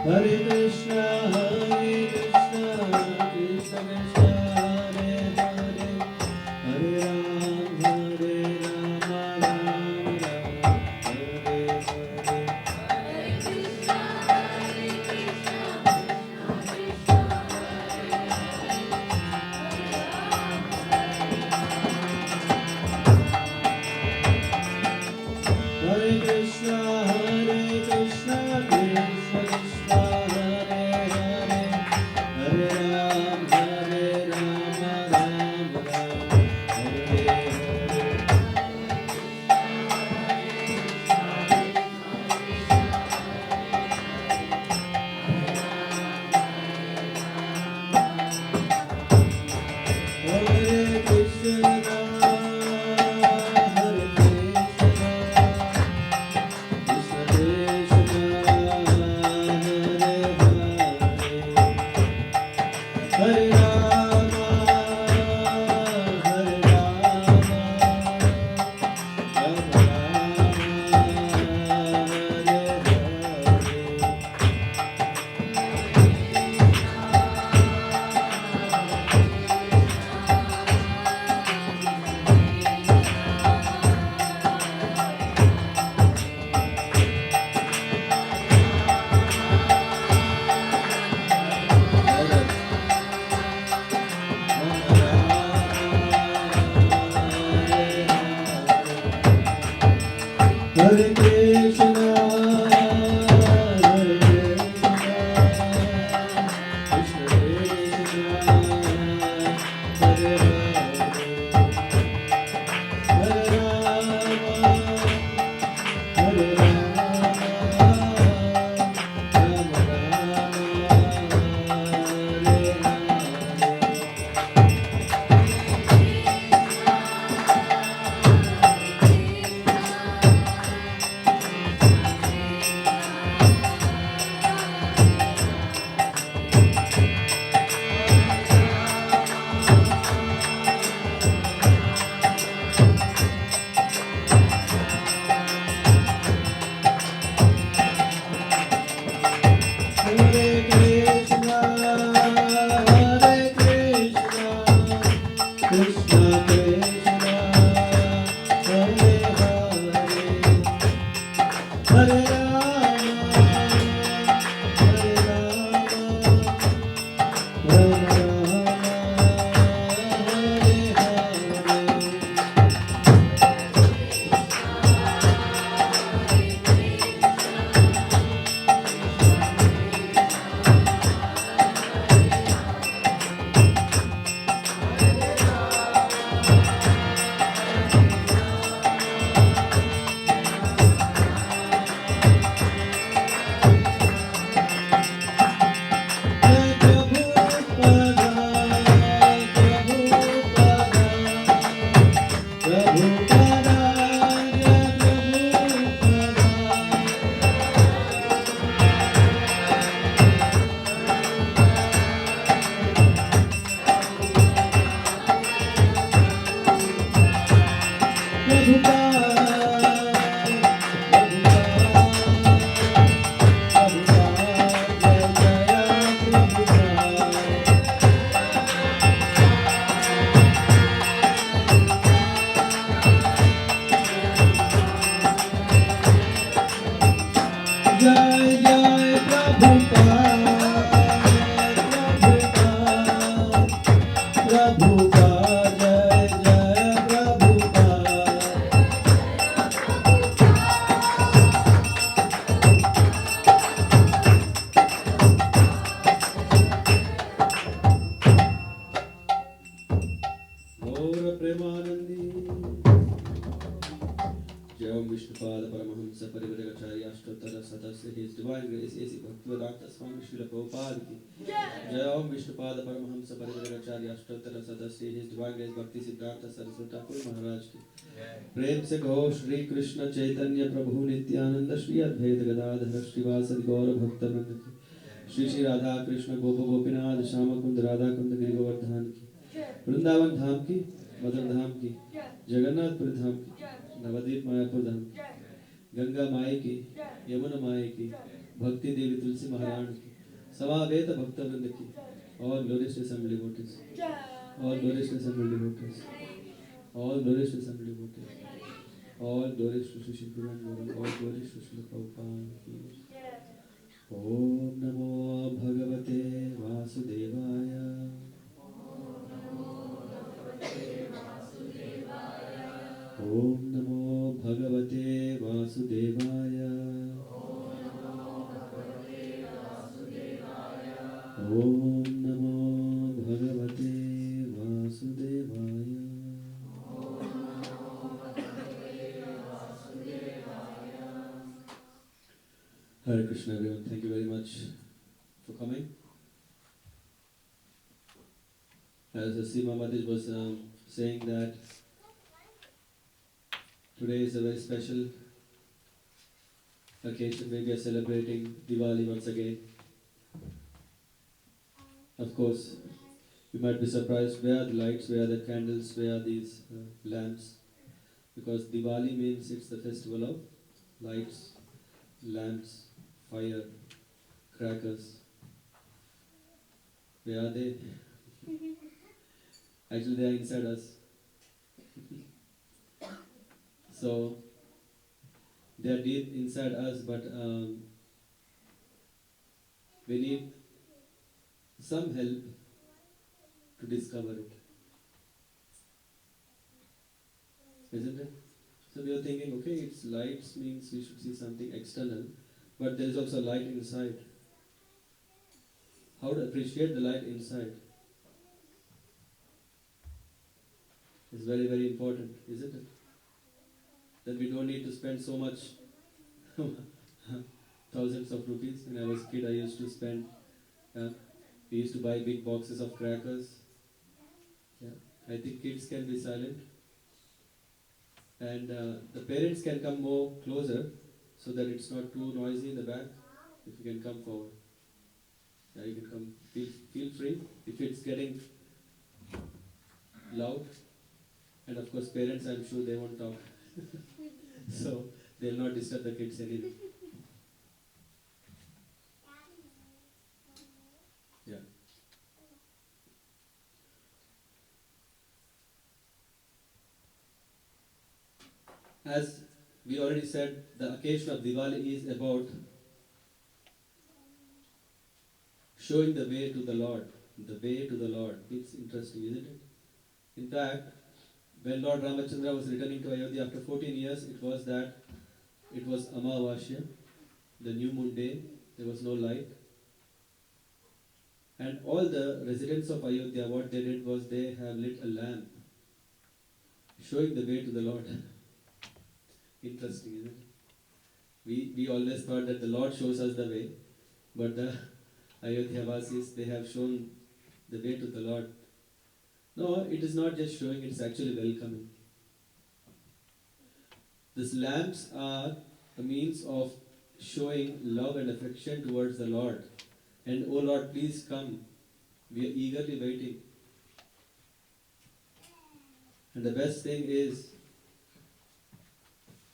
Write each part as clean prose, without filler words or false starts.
Hare Krishna, Krishna Krishna, Hare Hare, Hare Ram, Ram, Hare Hare. Hare Krishna, Krishna Krishna, Hare Hare, Hare Ram, Ram, Hare Hare. Hare Krishna, Hare Krishna, Krishna Krishna, Hare Hare, Hare Rama, Hare Rama, Rama Hare Krishna, Hare Krishna, Krishna Krishna, Hare Hare, Hare Rama, Hare Rama, Rama Hare Vishnupada Paramahamsa Parivrajacharya Ashtottara Sadasya His Divine Grace A.C. Bhaktivedanta Swami Srila Prabhupada ki Jai Om Vishnupada Paramahamsa Parivrajacharya Ashtottara Sadasya His Divine Grace Bhakti Siddhanta Saraswati Thakur Maharaj ki प्रेम से कहो श्री कृष्ण चैतन्य प्रभु नित्यानंद श्री अद्वैत गदाधर श्रीवासदि गौर भक्तवृंद की श्री श्री राधा कृष्ण गोप गोपीनाथ श्याम कुंद राधा कुंद गिरि गोवर्धन की वृंदावन धाम की मदन धाम की जगन्नाथपुर धाम की नवदीप मायापुर धाम की गंगा माई की यमुना माई की भक्ति देवी तुलसी महारानी की, समावेत भक्त वृंद की, all glorious to assembly devotees, all glorious to assembly devotees, all glorious to assembly devotees, all glorious to Sri Sri Guru and Guru, all glorious to Srila Prabhupada ki. Om Namo Bhagavate Vasudevaya. Om Namo Bhagavate Vasudevaya. Om Namo Bhagavate Vasudevaya. Hare Krishna everyone, thank you very much for coming. As Seema Madhij was saying that today is a very special occasion where we are celebrating Diwali once again. Of course, you might be surprised where are the lights, where are the candles, where are these lamps. Because Diwali means it's the festival of lights, lamps, fire, crackers. Where are they? Actually, they are inside us. So, they are deep inside us, but we need some help to discover it. Isn't it? So we are thinking, okay, it's lights means we should see something external, but there is also light inside. How to appreciate the light inside is very, very important, isn't it? Then we don't need to spend so much thousands of rupees. When I was a kid, I used to spend, we used to buy big boxes of crackers. Yeah. I think kids can be silent. And the parents can come more closer so that it's not too noisy in the back. If you can come forward. Yeah, you can come. Feel free. If it's getting loud, and of course parents, I'm sure they won't talk. So they'll not disturb the kids anyway. Yeah. As we already said, the occasion of Diwali is about showing the way to the Lord. The way to the Lord. It's interesting, isn't it? In fact, when Lord Ramachandra was returning to Ayodhya after 14 years, it was Amavasya, the new moon day. There was no light. And all the residents of Ayodhya, what they did was they have lit a lamp, showing the way to the Lord. Interesting, isn't it? We always thought that the Lord shows us the way, but the Ayodhya Vasis, they have shown the way to the Lord. No, it is not just showing, it's actually welcoming. These lamps are a means of showing love and affection towards the Lord. And oh Lord, please come. We are eagerly waiting. And the best thing is,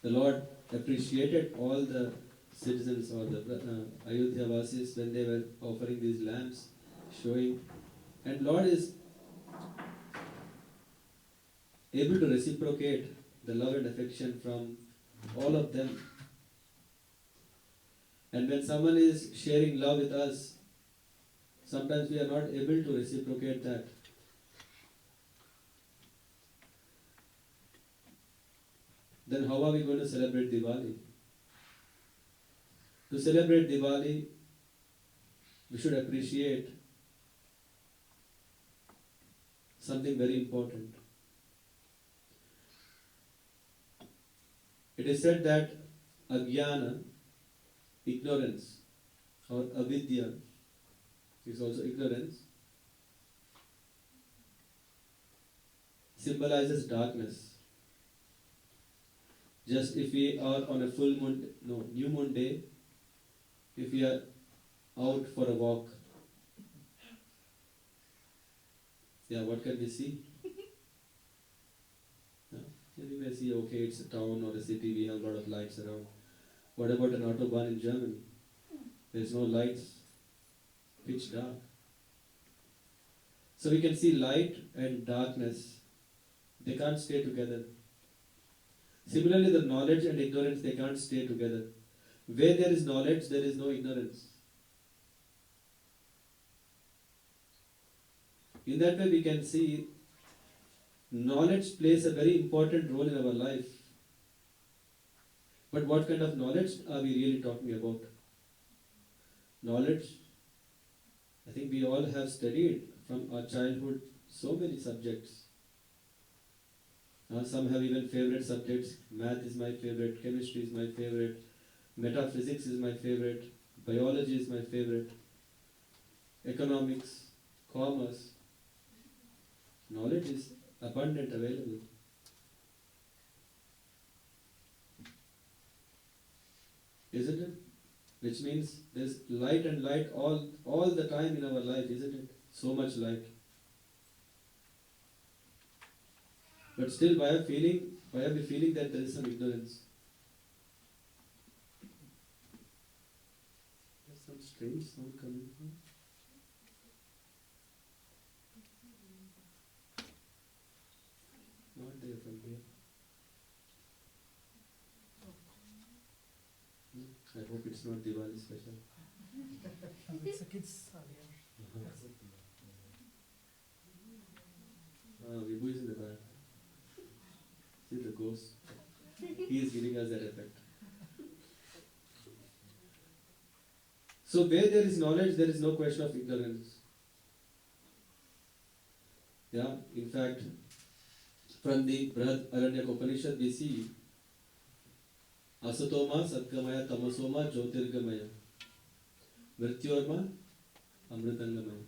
the Lord appreciated all the citizens or the Ayodhya Vasis when they were offering these lamps, showing. And Lord is able to reciprocate the love and affection from all of them. And when someone is sharing love with us, sometimes we are not able to reciprocate that. Then how are we going to celebrate Diwali? To celebrate Diwali, we should appreciate something very important. It is said that Ajnana, ignorance, or avidya, is also ignorance, symbolizes darkness. Just if we are on a new moon day, if we are out for a walk, what can we see? We may see, okay, it's a town or a city, we have a lot of lights around. What about an autobahn in Germany? There is no lights, pitch dark. So we can see light and darkness. They can't stay together. Similarly, the knowledge and ignorance, they can't stay together. Where there is knowledge, there is no ignorance. In that way, we can see knowledge plays a very important role in our life. But what kind of knowledge are we really talking about? Knowledge, I think we all have studied from our childhood so many subjects. Some have even favorite subjects. Math is my favorite, chemistry is my favorite, metaphysics is my favorite, biology is my favorite, economics, commerce. Knowledge is abundant, available. Isn't it? Which means there's light and light all the time in our life, isn't it? So much light. But still, why are we feeling that there is some ignorance? There's some strange sound coming from. Not there from here. I hope it's not Diwali special. It's a kids area. Vibhu is in the back. See the ghost. He is giving us that effect. So where there is knowledge, there is no question of ignorance. Yeah, in fact, from the Brihad Aranyaka Upanishad we see Asatoma, Satkamaya, Tamasoma, Jyotirgamaya, Mrityorma, Amritangamaya.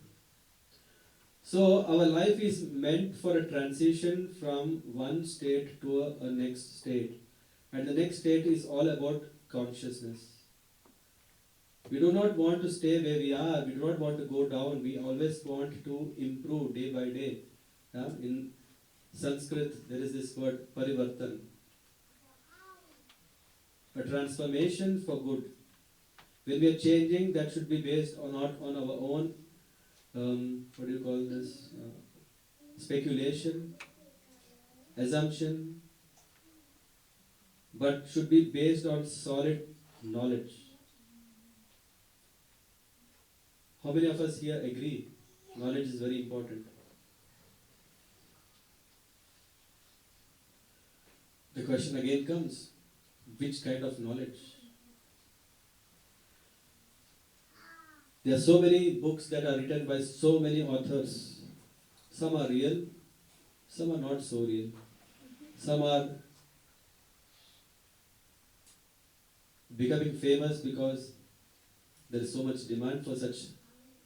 So our life is meant for a transition from one state to a next state. And the next state is all about consciousness. We do not want to stay where we are. We do not want to go down. We always want to improve day by day. In Sanskrit, there is this word parivartan. A transformation for good. When we are changing, that should be based on not on our own, what do you call this? Speculation, assumption, but should be based on solid knowledge. How many of us here agree? Knowledge is very important. The question again comes, which kind of knowledge? There are so many books that are written by so many authors. Some are real, some are not so real. Some are becoming famous because there is so much demand for such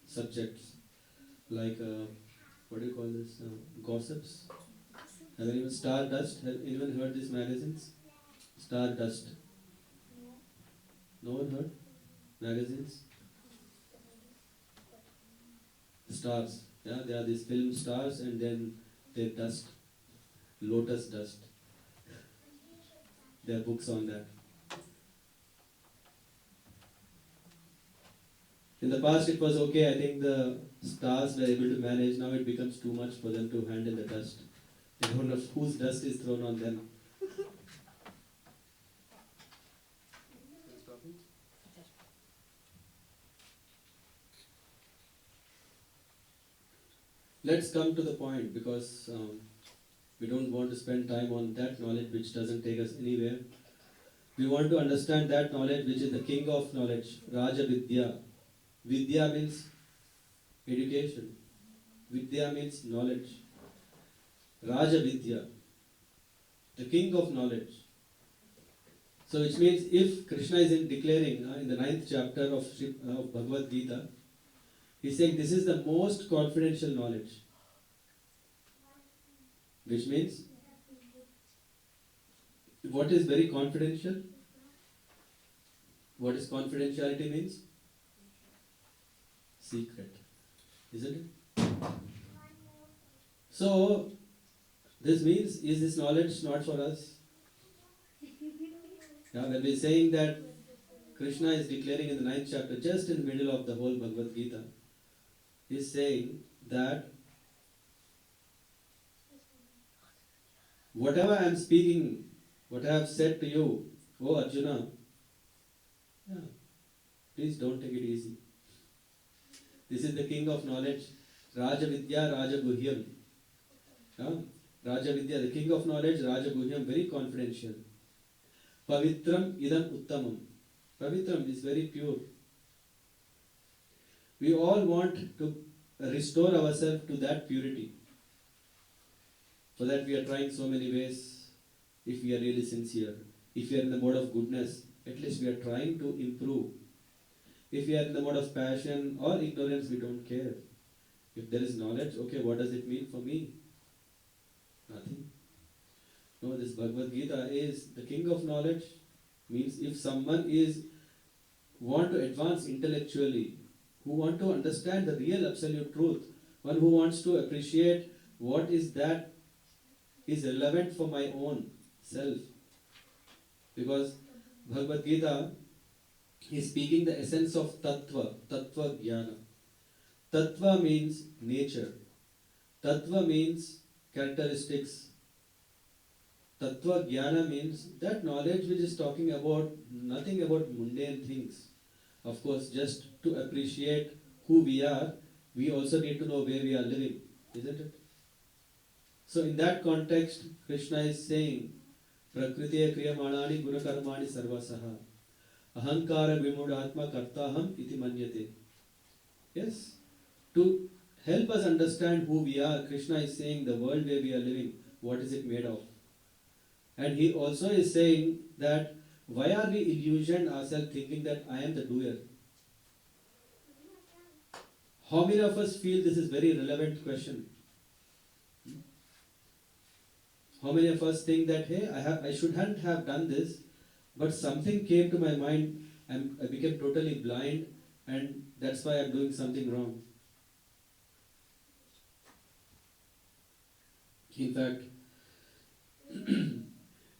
subjects. Like, what do you call this? Gossips. Have anyone Stardust? Have anyone heard these magazines? Stardust. No one heard? Magazines? Stars. Yeah, they are these film stars and then their dust. Lotus dust. There are books on that. In the past it was okay, I think the stars were able to manage. Now it becomes too much for them to handle the dust. They don't know whose dust is thrown on them. Let's come to the point, because we don't want to spend time on that knowledge which doesn't take us anywhere. We want to understand that knowledge which is the king of knowledge, Raja Vidya. Vidya means education. Vidya means knowledge. Raja Vidya, the king of knowledge. So which means if Krishna is declaring in the 9th chapter of Bhagavad Gita, he's saying this is the most confidential knowledge. Which means, what is very confidential? What is confidentiality means? Secret. Isn't it? So, this means, is this knowledge not for us? Yeah, when we're saying that Krishna is declaring in the 9th chapter, just in the middle of the whole Bhagavad Gita, he is saying that whatever I am speaking, what I have said to you, O Arjuna, yeah, please don't take it easy. This is the king of knowledge. Raja Vidya, Raja Guhyam. Yeah? Raja Vidya, the king of knowledge, Raja Guhyam, very confidential. Pavitram idam uttamam. Pavitram is very pure. We all want to restore ourselves to that purity. For that we are trying so many ways. If we are really sincere, if we are in the mode of goodness, at least we are trying to improve. If we are in the mode of passion or ignorance, we don't care. If there is knowledge, okay, what does it mean for me? Nothing. No, this Bhagavad Gita is the king of knowledge. Means if someone is want to advance intellectually, who want to understand the real absolute truth, one who wants to appreciate what is that is relevant for my own self. Because Bhagavad Gita is speaking the essence of Tattva, Tattva Jnana. Tattva means nature. Tattva means characteristics. Tattva Jnana means that knowledge which is talking about nothing about mundane things. Of course, just to appreciate who we are, we also need to know where we are living, isn't it? So in that context, Krishna is saying, Prakritiya kriyamanani gunakarmani sarvasaha ahankara vimudhatma kartaham iti manyate. Yes, to help us understand who we are, Krishna is saying the world where we are living, what is it made of? And he also is saying that why are we illusioned ourselves thinking that I am the doer? How many of us feel this is very relevant question? How many of us think that, hey, I shouldn't have done this, but something came to my mind and I became totally blind and that's why I'm doing something wrong. In fact,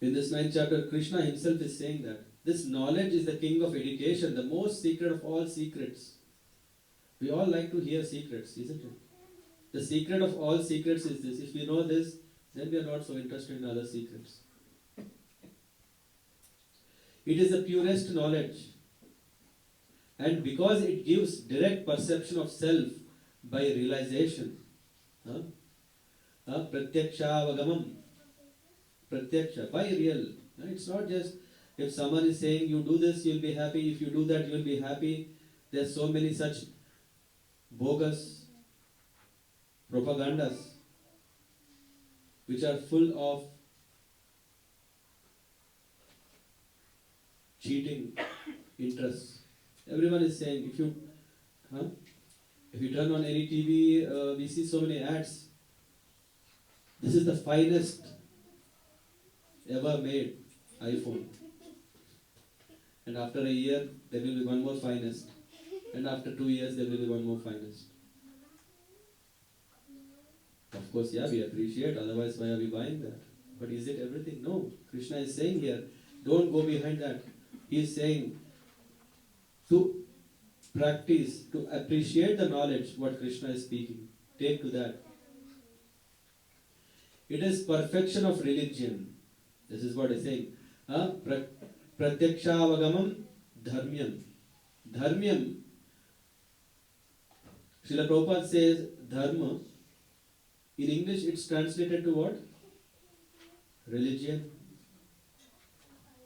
in this 9th chapter, Krishna himself is saying that this knowledge is the king of education, the most secret of all secrets. We all like to hear secrets, isn't it? The secret of all secrets is this. If we know this, then we are not so interested in other secrets. It is the purest knowledge. And because it gives direct perception of self by realization, pratyaksha pratyaksha, by real. It's not just if someone is saying you do this, you'll be happy, if you do that, you'll be happy. There are so many such bogus propagandas which are full of cheating interests. Everyone is saying, if you turn on any TV, we see so many ads. This is the finest ever made iPhone. And after a year, there will be one more finest. And after 2 years, there will be one more finest. Of course, yeah, we appreciate, otherwise why are we buying that? But is it everything? No. Krishna is saying here, don't go behind that. He is saying to practice, to appreciate the knowledge, what Krishna is speaking. Take to that. It is perfection of religion. This is what I say. Pratyakshaavagamam dharmyam. Dharmyam. Srila Prabhupada says dharma. In English it's translated to what? Religion.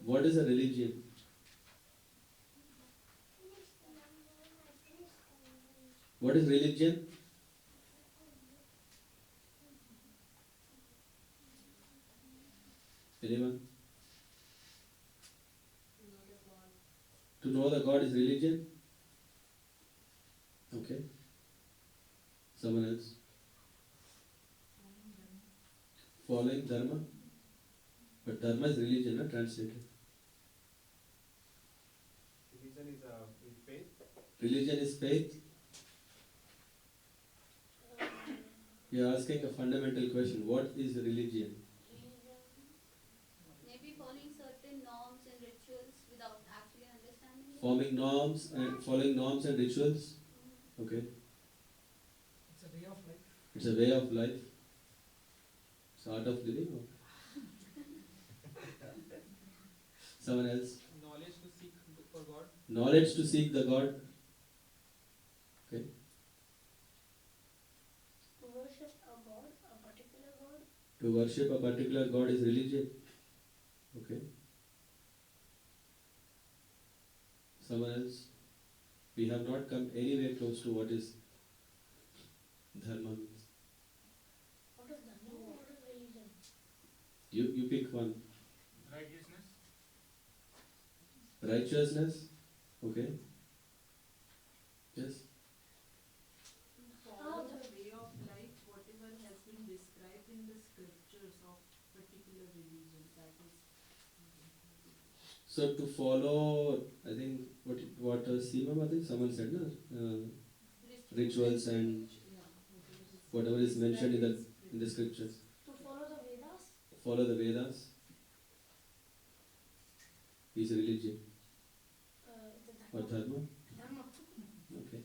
What is a religion? What is religion? Anyone? To know the God is religion? Okay. Someone else? Following dharma? But dharma is religion, not translated. Religion is faith. Religion is faith. You are asking a fundamental question. What is religion? Maybe following certain norms and rituals without actually understanding it. following norms and rituals. Okay, It's a way of life. it's a way of life. It's art of living. Or someone else. Knowledge to seek for God. Knowledge to seek the God. Okay. To worship a god, a particular god. To worship a particular God is religion. Okay. Someone else. We have not come anywhere close to what is dharma means. What is dharma? What is religion? You pick one. Righteousness. Righteousness. Okay. Yes. Follow the way of life, whatever has been described in the scriptures of particular religion, that is. So to follow, I think what Seema, I think someone said, rituals and whatever is mentioned in the scriptures. To follow the Vedas. Follow the Vedas is religion The or dharma. dharma. Okay.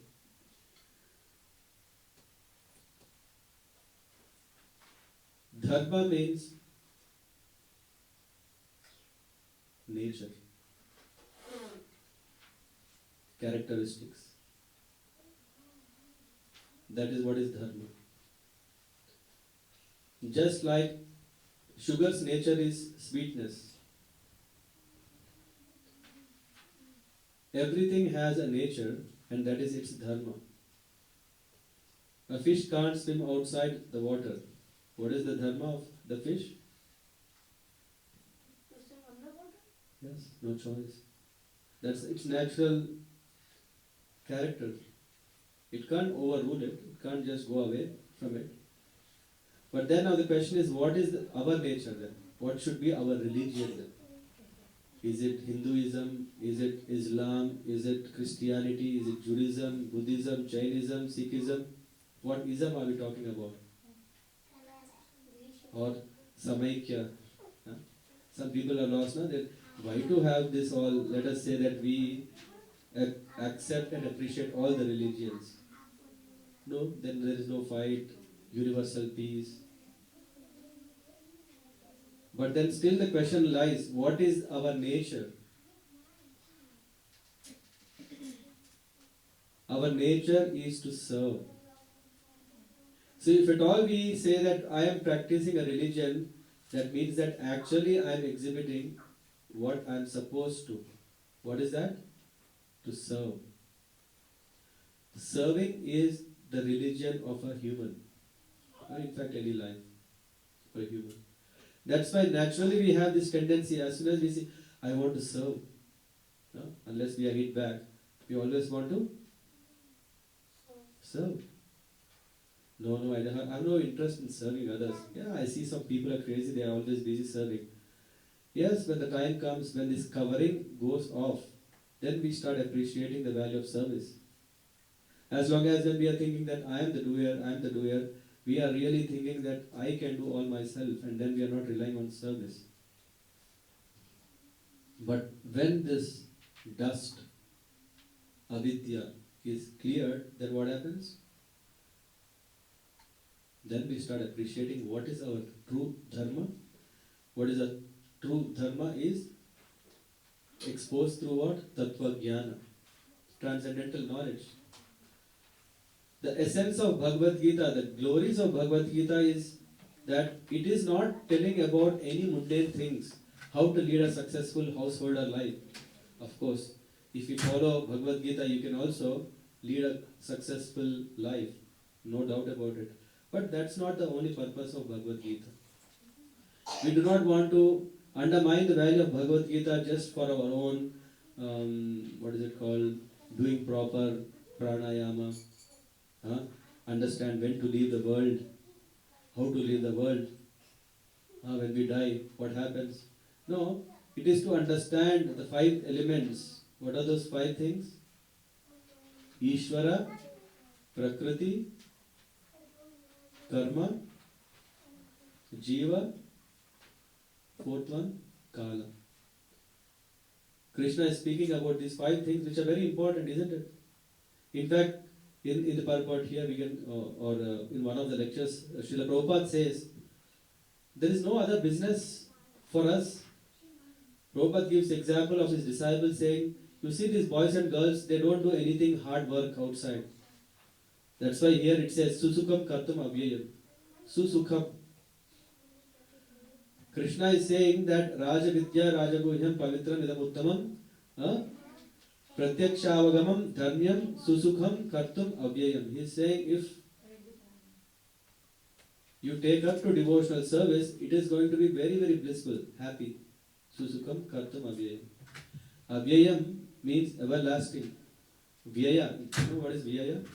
Dharma means nature, characteristics. That is what is dharma. Just like sugar's nature is sweetness. Everything has a nature, and that is its dharma. A fish can't swim outside the water. What is the dharma of the fish? To swim underwater. Yes, no choice. That's its natural character. It can't overrule it. It can't just go away from it. But then now the question is, what is our nature then? What should be our religion then? Is it Hinduism? Is it Islam? Is it Christianity? Is it Judaism, Buddhism, Jainism, Sikhism? What ism are we talking about? Or Samaikya? Huh? Some people are lost now. That why to have this all? Let us say that we accept and appreciate all the religions. No, then there is no fight, universal peace. But then still the question lies, what is our nature? Our nature is to serve. So if at all we say that I am practicing a religion, that means that actually I am exhibiting what I am supposed to. What is that? To serve. Serving is the religion of a human, or in fact any life for a human. That's why naturally we have this tendency, as soon as we say, I want to serve, no? Unless we are hit back, we always want to serve. No, I have no interest in serving others. Yeah, I see some people are crazy, they are always busy serving. Yes, when the time comes, when this covering goes off, then we start appreciating the value of service. As long as when we are thinking that I am the doer, we are really thinking that I can do all myself, and then we are not relying on service. But when this dust, avidya, is cleared, then what happens? Then we start appreciating what is our true dharma. What is a true dharma is exposed through what? Tattva jnana, transcendental knowledge. The essence of Bhagavad Gita, the glories of Bhagavad Gita is that it is not telling about any mundane things, how to lead a successful householder life. Of course, if you follow Bhagavad Gita, you can also lead a successful life, no doubt about it. But that's not the only purpose of Bhagavad Gita. We do not want to undermine the value of Bhagavad Gita just for our own, doing proper pranayama. Understand when to leave the world, how to leave the world, when we die, what happens. No, it is to understand the 5 elements. What are those 5 things? Ishvara, Prakriti, Karma, Jiva, 4th one, Kala. Krishna is speaking about these 5 things which are very important, isn't it? In fact, in the purport here we can, in one of the lectures, Srila Prabhupada says, there is no other business for us. Prabhupada gives example of his disciples saying, you see these boys and girls, they don't do anything hard work outside. That's why here it says, Susukham Kartum Avyayam. Susukham. Krishna is saying that Raja Vidya Rajaguhyam Pavitram Idam Uttamam Pratyakshaavagamam Dharmyam Susukham Kartum Avyayam. He is saying if you take up to devotional service, it is going to be very, very blissful, happy. Susukham Kartum Avyayam. Avyayam means everlasting. Vyaya. You know what is Vyaya?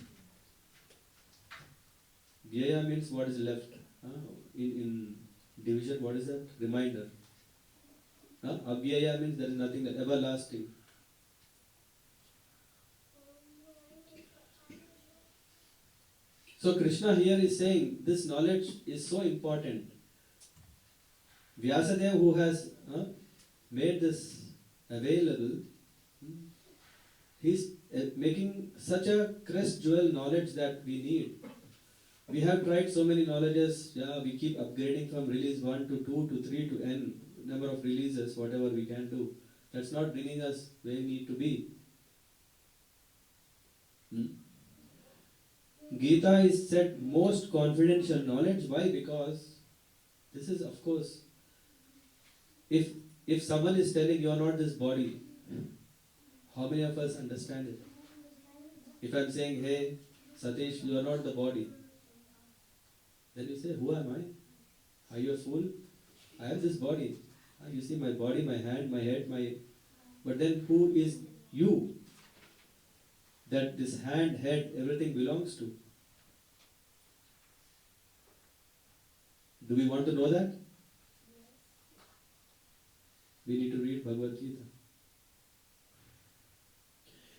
Vyaya means what is left. In division, what is that? Reminder. Avyaya means there is nothing, everlasting. So Krishna here is saying this knowledge is so important. Vyasadeva, who has made this available, he is making such a crest jewel knowledge that we need. We have tried so many knowledges, we keep upgrading from release 1 to 2 to 3 to n number of releases, whatever we can do. That's not bringing us where we need to be. Gita is said most confidential knowledge. Why? Because this is, of course, if someone is telling you are not this body, how many of us understand it? If I am saying, hey, Satish, you are not the body, then you say, who am I? Are you a fool? I have this body. You see my body, my hand, my head, but then who is you that this hand, head, everything belongs to? Do we want to know that? We need to read Bhagavad Gita.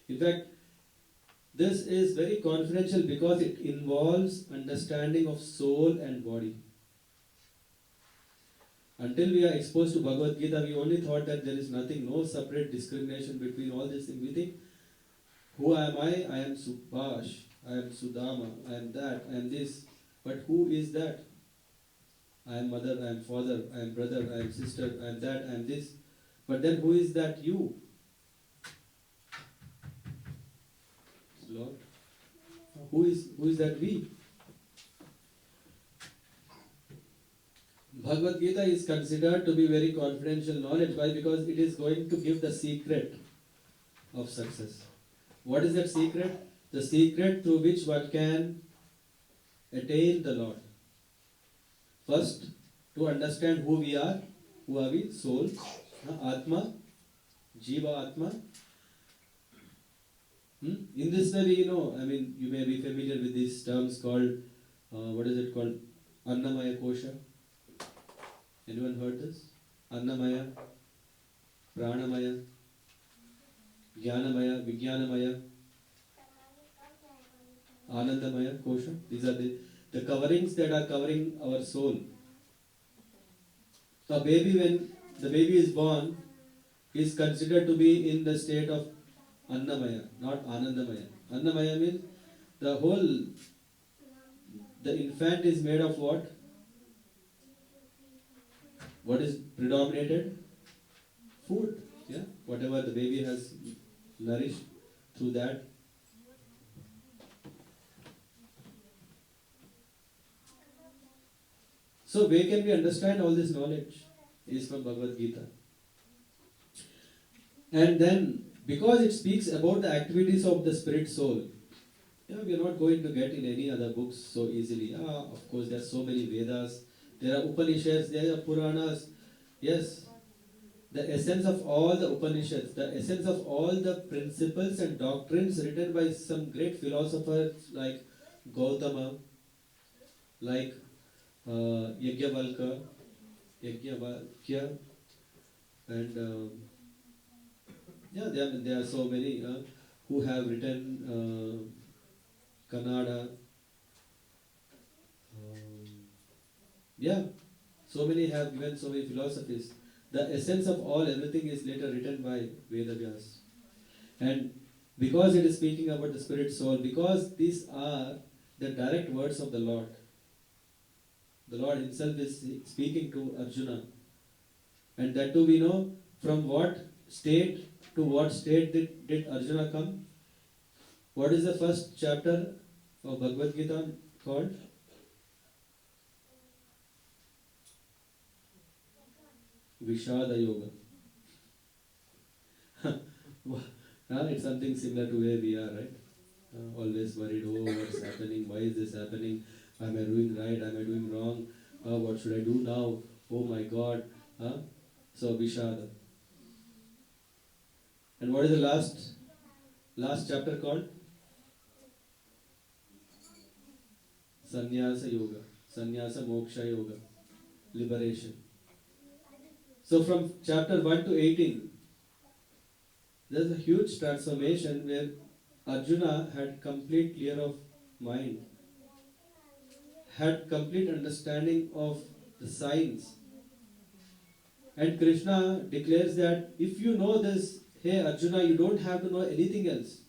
In fact, this is very confidential because it involves understanding of soul and body. Until we are exposed to Bhagavad Gita, we only thought that there is nothing, no separate discrimination between all these things. We think, who am I? I am Subhash, I am Sudama, I am that, I am this. But who is that? I am mother, I am father, I am brother, I am sister, I am that, I am this. But then who is that you? Lord. Who is that we? Bhagavad Gita is considered to be very confidential knowledge. Why? Because it is going to give the secret of success. What is that secret? The secret through which one can attain the Lord. First, to understand who we are. Who are we? Soul, Atma, Jiva Atma. In this way, you may be familiar with these terms called, what is it called? Annamaya Kosha. Anyone heard this? Annamaya, Pranamaya, Jnanamaya, Vijnanamaya, Anandamaya Kosha. These are the coverings that are covering our soul. So a baby, when the baby is born, is considered to be in the state of Annamaya, not Anandamaya. Annamaya means the infant is made of what? What is predominated? Food. Yeah, whatever the baby has nourished through that. So where can we understand all this knowledge? Is from Bhagavad Gita. And then, because it speaks about the activities of the spirit soul, we are not going to get in any other books so easily. Of course, there are so many Vedas, there are Upanishads, there are Puranas. Yes, the essence of all the Upanishads, the essence of all the principles and doctrines written by some great philosophers like Gautama, like Yajnavalkya, and there are so many who have written Kannada. So many have given so many philosophies. The essence of all, everything is later written by Vedavyas. And because it is speaking about the spirit soul, because these are the direct words of the Lord Himself is speaking to Arjuna. And that too we know from what state to what state did Arjuna come. What is the first chapter of Bhagavad Gita called? Vishada Yoga. It's something similar to where we are, right? Always worried, oh, what's happening? Why is this happening? Am I doing right? Am I doing wrong? What should I do now? Oh my God. So Vishada. And what is the last chapter called? Sannyasa Yoga. Sannyasa Moksha Yoga. Liberation. So from chapter 1 to 18, there's a huge transformation where Arjuna had complete clear of mind, had complete understanding of the science. And Krishna declares that if you know this, hey Arjuna, you don't have to know anything else.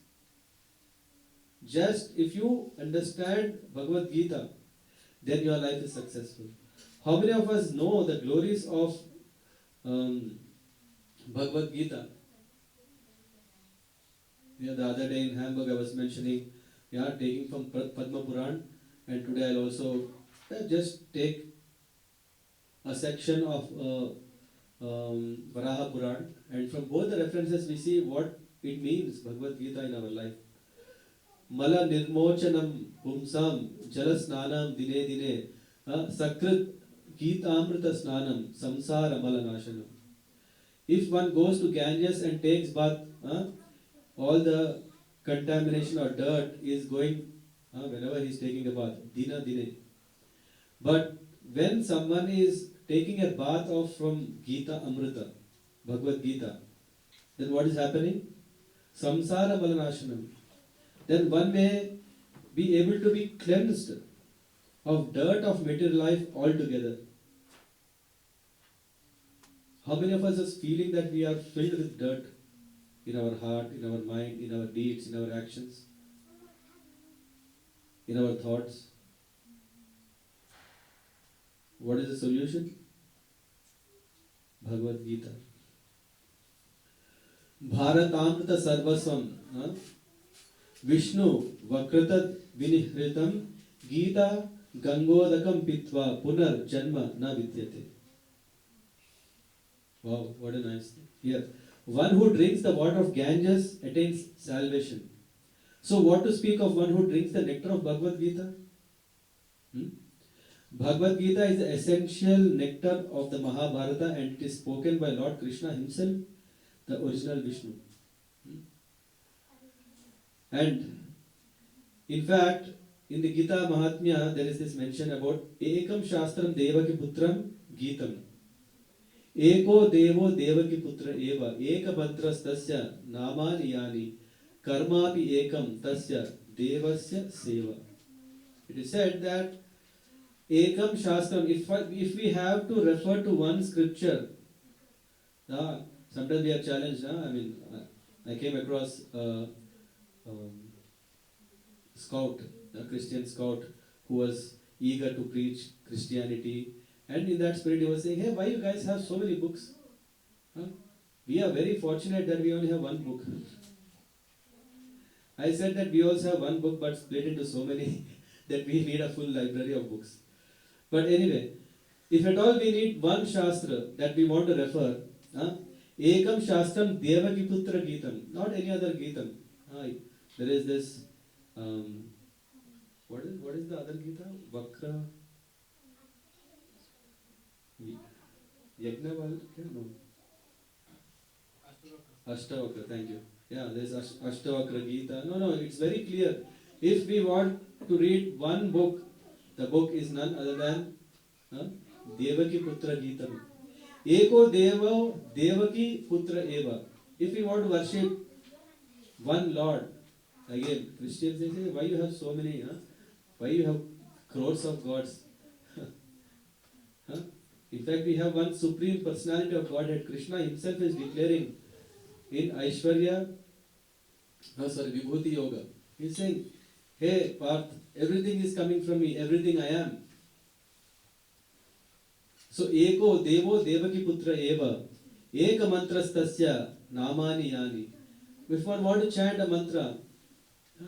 Just if you understand Bhagavad Gita, then your life is successful. How many of us know the glories of Bhagavad Gita? The other day in Hamburg I was mentioning, taking from Padma Puran, and today I'll also just take a section of Varaha Puran, and from both the references we see what it means, Bhagavad Gita in our life. Mala nirmochanam pumsam jalasnanam dine dine sakrit Geetamrita snanam samsara malanashanam. If one goes to Ganges and takes bath, all the contamination or dirt is going whenever he is taking a bath, dina dine. But when someone is taking a bath of from Gita Amrita, Bhagavad Gita, then what is happening? Samsara malanashanam. Then one may be able to be cleansed of dirt of material life altogether. How many of us is feeling that we are filled with dirt in our heart, in our mind, in our deeds, in our actions, in our thoughts? What is the solution? Bhagavad Gita. Bharatamrita sarvasvam. Vishnu vakritat vinihritam Gita gangodakam pitva punar janma na vidyate. Wow, what a nice thing. Here, one who drinks the water of Ganges attains salvation. So what to speak of one who drinks the nectar of Bhagavad Gita? Bhagavad Gita is the essential nectar of the Mahabharata, and it is spoken by Lord Krishna himself, the original Vishnu. And in fact, in the Gita Mahatmya, there is this mention about Ekam Shastram Devaki Putram Gitam. Eko Devo Devaki Putra Eva Eka Bhadras Tasya Namani Yani Karmapi Ekam Tasya Devasya Seva. It is said that Ekam Shastram, if we have to refer to one scripture, sometimes we are challenged. I came across scout, a Christian scout, who was eager to preach Christianity, and in that spirit he was saying, hey, why you guys have so many books? We are very fortunate that we only have one book. I said that we also have one book but split into so many that we need a full library of books. But anyway, if at all we need one Shastra that we want to refer, Ekam Shastram Devaki Putra Gitam, not any other Gitam. There is this, what is the other Gita? Vakra? Yajnavalkya? No. Ashtavakra, thank you. Yeah, there is Ashtavakra Gita. No, it's very clear. If we want to read one book, the book is none other than Devaki Putra Gitam. Eko Devo Devaki Putra Eva. If we want to worship one Lord, again, Christians they say, why you have so many? Why you have crores of gods? In fact, we have one supreme personality of Godhead. Krishna himself is declaring in Vibhuti Yoga. He is saying, hey Parth, everything is coming from me, everything I am. So, Eko Devo Devaki Putra Eva, Eka Mantrastasya Namani Yani. If one want to chant a mantra,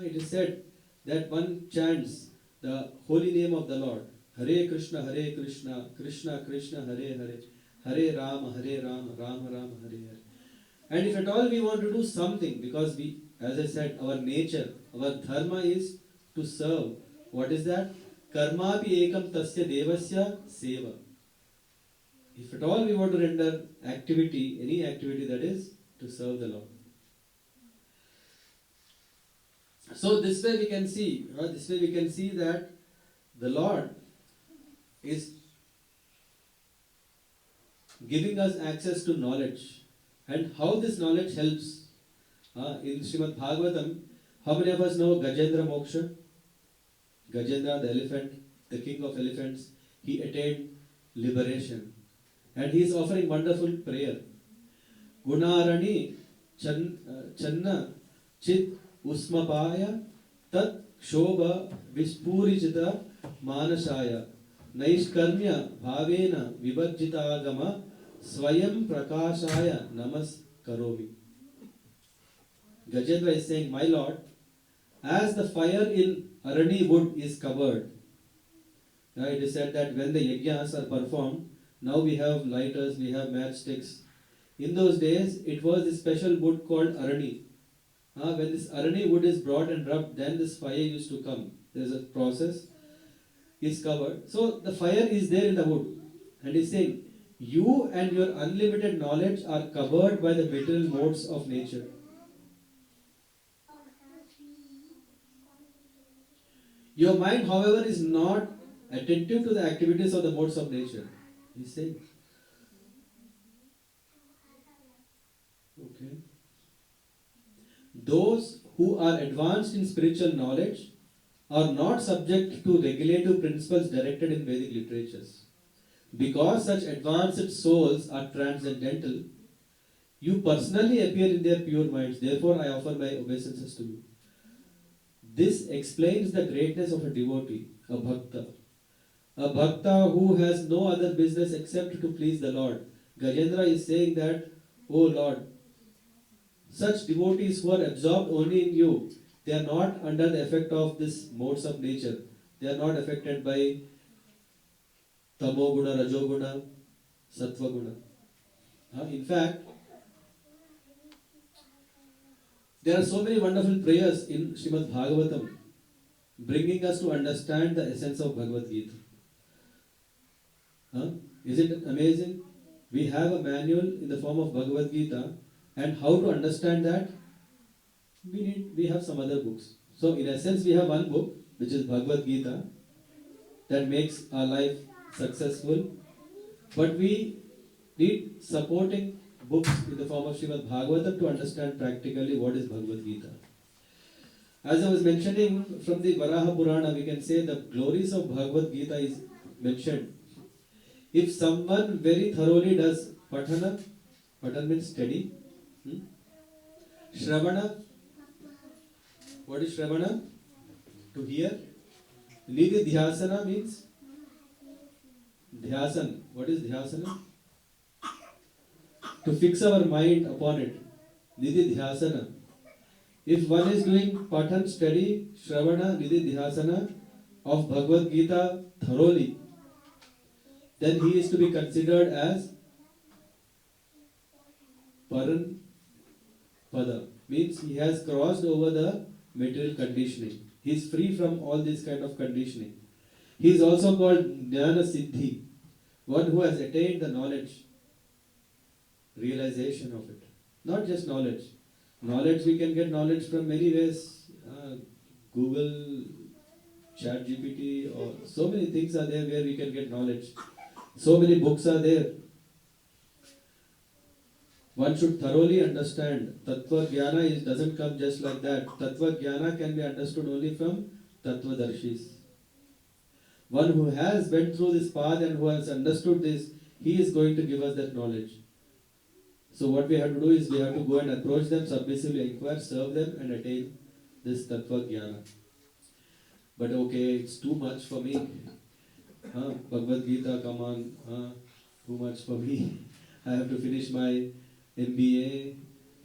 it is said that one chants the holy name of the Lord. Hare Krishna, Krishna Krishna, Hare Hare, Hare Rama, Rama Rama, Hare Hare. And if at all we want to do something, because we, as I said, our nature, our dharma is to serve. What is that? Karma pi ekam tasya devasya seva. If at all we want to render activity, any activity, that is to serve the Lord. So this way we can see that the Lord is giving us access to knowledge, and how this knowledge helps. In Srimad Bhagavatam, how many of us know Gajendra Moksha? Gajendra, the elephant, the king of elephants, he attained liberation, and he is offering wonderful prayer. Gunarani Channa Chit Usmapaya Tat Shobha Vispurijita Manashaya Naishkarmya Bhavena Vibhajitagama Swayam Prakashaya Namas Karomi. Gajendra is saying, my Lord, as the fire in Arani wood is covered, it is said that when the yajnas are performed, now we have lighters, we have matchsticks. In those days, it was a special wood called Arani. When this Arani wood is brought and rubbed, then this fire used to come. There is a process, is covered. So the fire is there in the wood. And he is saying, you and your unlimited knowledge are covered by the material modes of nature. Your mind, however, is not attentive to the activities of the modes of nature. He is saying. Okay. Those who are advanced in spiritual knowledge are not subject to regulative principles directed in Vedic literatures. Because such advanced souls are transcendental, you personally appear in their pure minds. Therefore, I offer my obeisances to you. This explains the greatness of a devotee, a bhakta. A bhakta who has no other business except to please the Lord. Gajendra is saying that, oh Lord, such devotees who are absorbed only in you, they are not under the effect of this modes of nature. They are not affected by tamoguna, rajoguna, sattvaguna. In fact, there are so many wonderful prayers in Srimad Bhagavatam bringing us to understand the essence of Bhagavad Gita. Is it amazing? We have a manual in the form of Bhagavad Gita, and how to understand that? We have some other books. So in essence, we have one book, which is Bhagavad Gita, that makes our life successful. But we need supporting books in the form of Srimad Bhagavatam to understand practically what is Bhagavad Gita. As I was mentioning from the Varaha Purana, we can say the glories of Bhagavad Gita is mentioned. If someone very thoroughly does Patana, Patan means study. Shravana, what is Shravana? To hear. Nidhi Dhyasana means Dhyasan. What is Dhyasana? To fix our mind upon it. Nidhi Dhyasana. If one is doing Patan study, Shravana, Nidhi Dhyasana of Bhagavad Gita thoroughly, then he is to be considered as Paran Pada. Means he has crossed over the material conditioning. He is free from all this kind of conditioning. He is also called Jnana Siddhi, one who has attained the knowledge, realization of it. Not just knowledge. Knowledge, we can get knowledge from many ways. Google, ChatGPT, or so many things are there where we can get knowledge. So many books are there. One should thoroughly understand. Tattva Jnana doesn't come just like that. Tattva Jnana can be understood only from Tattvadarshis. One who has went through this path and who has understood this, He is going to give us that knowledge. So what we have to do is we have to go and approach them, submissively inquire, serve them, and attain this Tattva Jnana. But okay, it's too much for me. Bhagavad Gita, come on. Too much for me. I have to finish my MBA.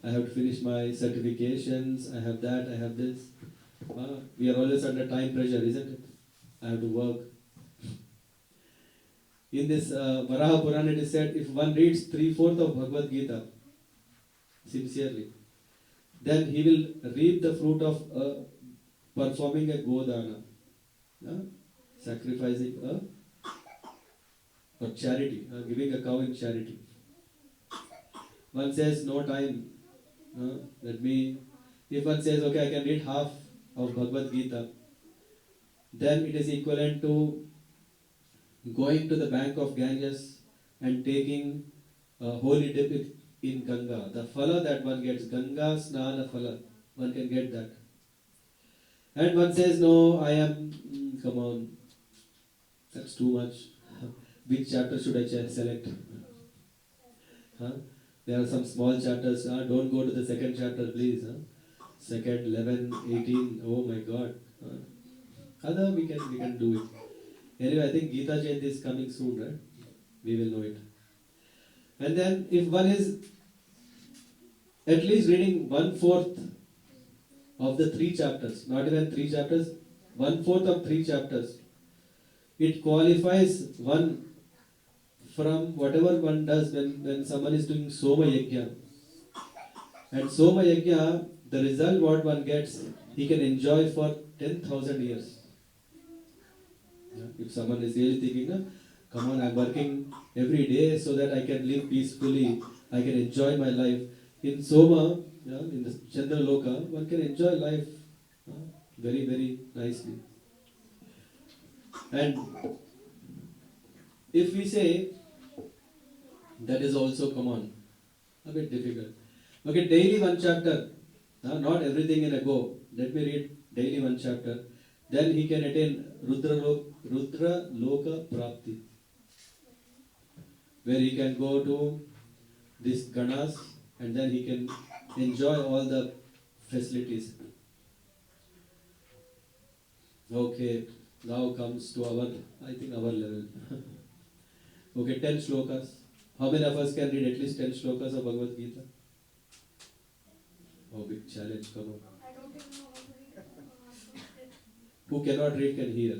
I have to finish my certifications. I have that, I have this. We are always under time pressure, isn't it? I have to work. In this Varaha Purana it is said, if one reads 3/4 of Bhagavad Gita sincerely, then he will reap the fruit of performing a Godana, sacrificing or charity, giving a cow in charity. One says no time. If one says, okay, I can read half of Bhagavad Gita, then it is equivalent to going to the bank of Ganges and taking a holy dip in Ganga. The phala that one gets, Ganga Snana phala, one can get that. And one says, no, I am, come on, that's too much. Which chapter should I select? There are some small chapters. Don't go to the second chapter, please. Second, 11, 18. Oh my God. Other we can do it. Anyway, I think Gita Jayanti is coming soon, right? We will know it. And then, if one is at least reading 1/4 of the 3 chapters, not even 3 chapters, 1/4 of 3 chapters, it qualifies one from whatever one does when someone is doing Soma Yajna. And Soma Yajna, the result what one gets, he can enjoy for 10,000 years. If someone is really thinking, come on, I'm working every day so that I can live peacefully, I can enjoy my life. In Soma, in the Chandra Loka, one can enjoy life very, very nicely. And if we say, that is also, come on, a bit difficult. Okay, daily 1 chapter, not everything in a go. Let me read daily 1 chapter. Then he can attain Rudra Loka Prapti, where he can go to this Ganas and then he can enjoy all the facilities. Okay, now comes to our level. Okay, 10 shlokas. How many of us can read at least 10 shlokas of Bhagavad Gita? Oh, big challenge, come on. I don't even know how to read. Who cannot read can hear.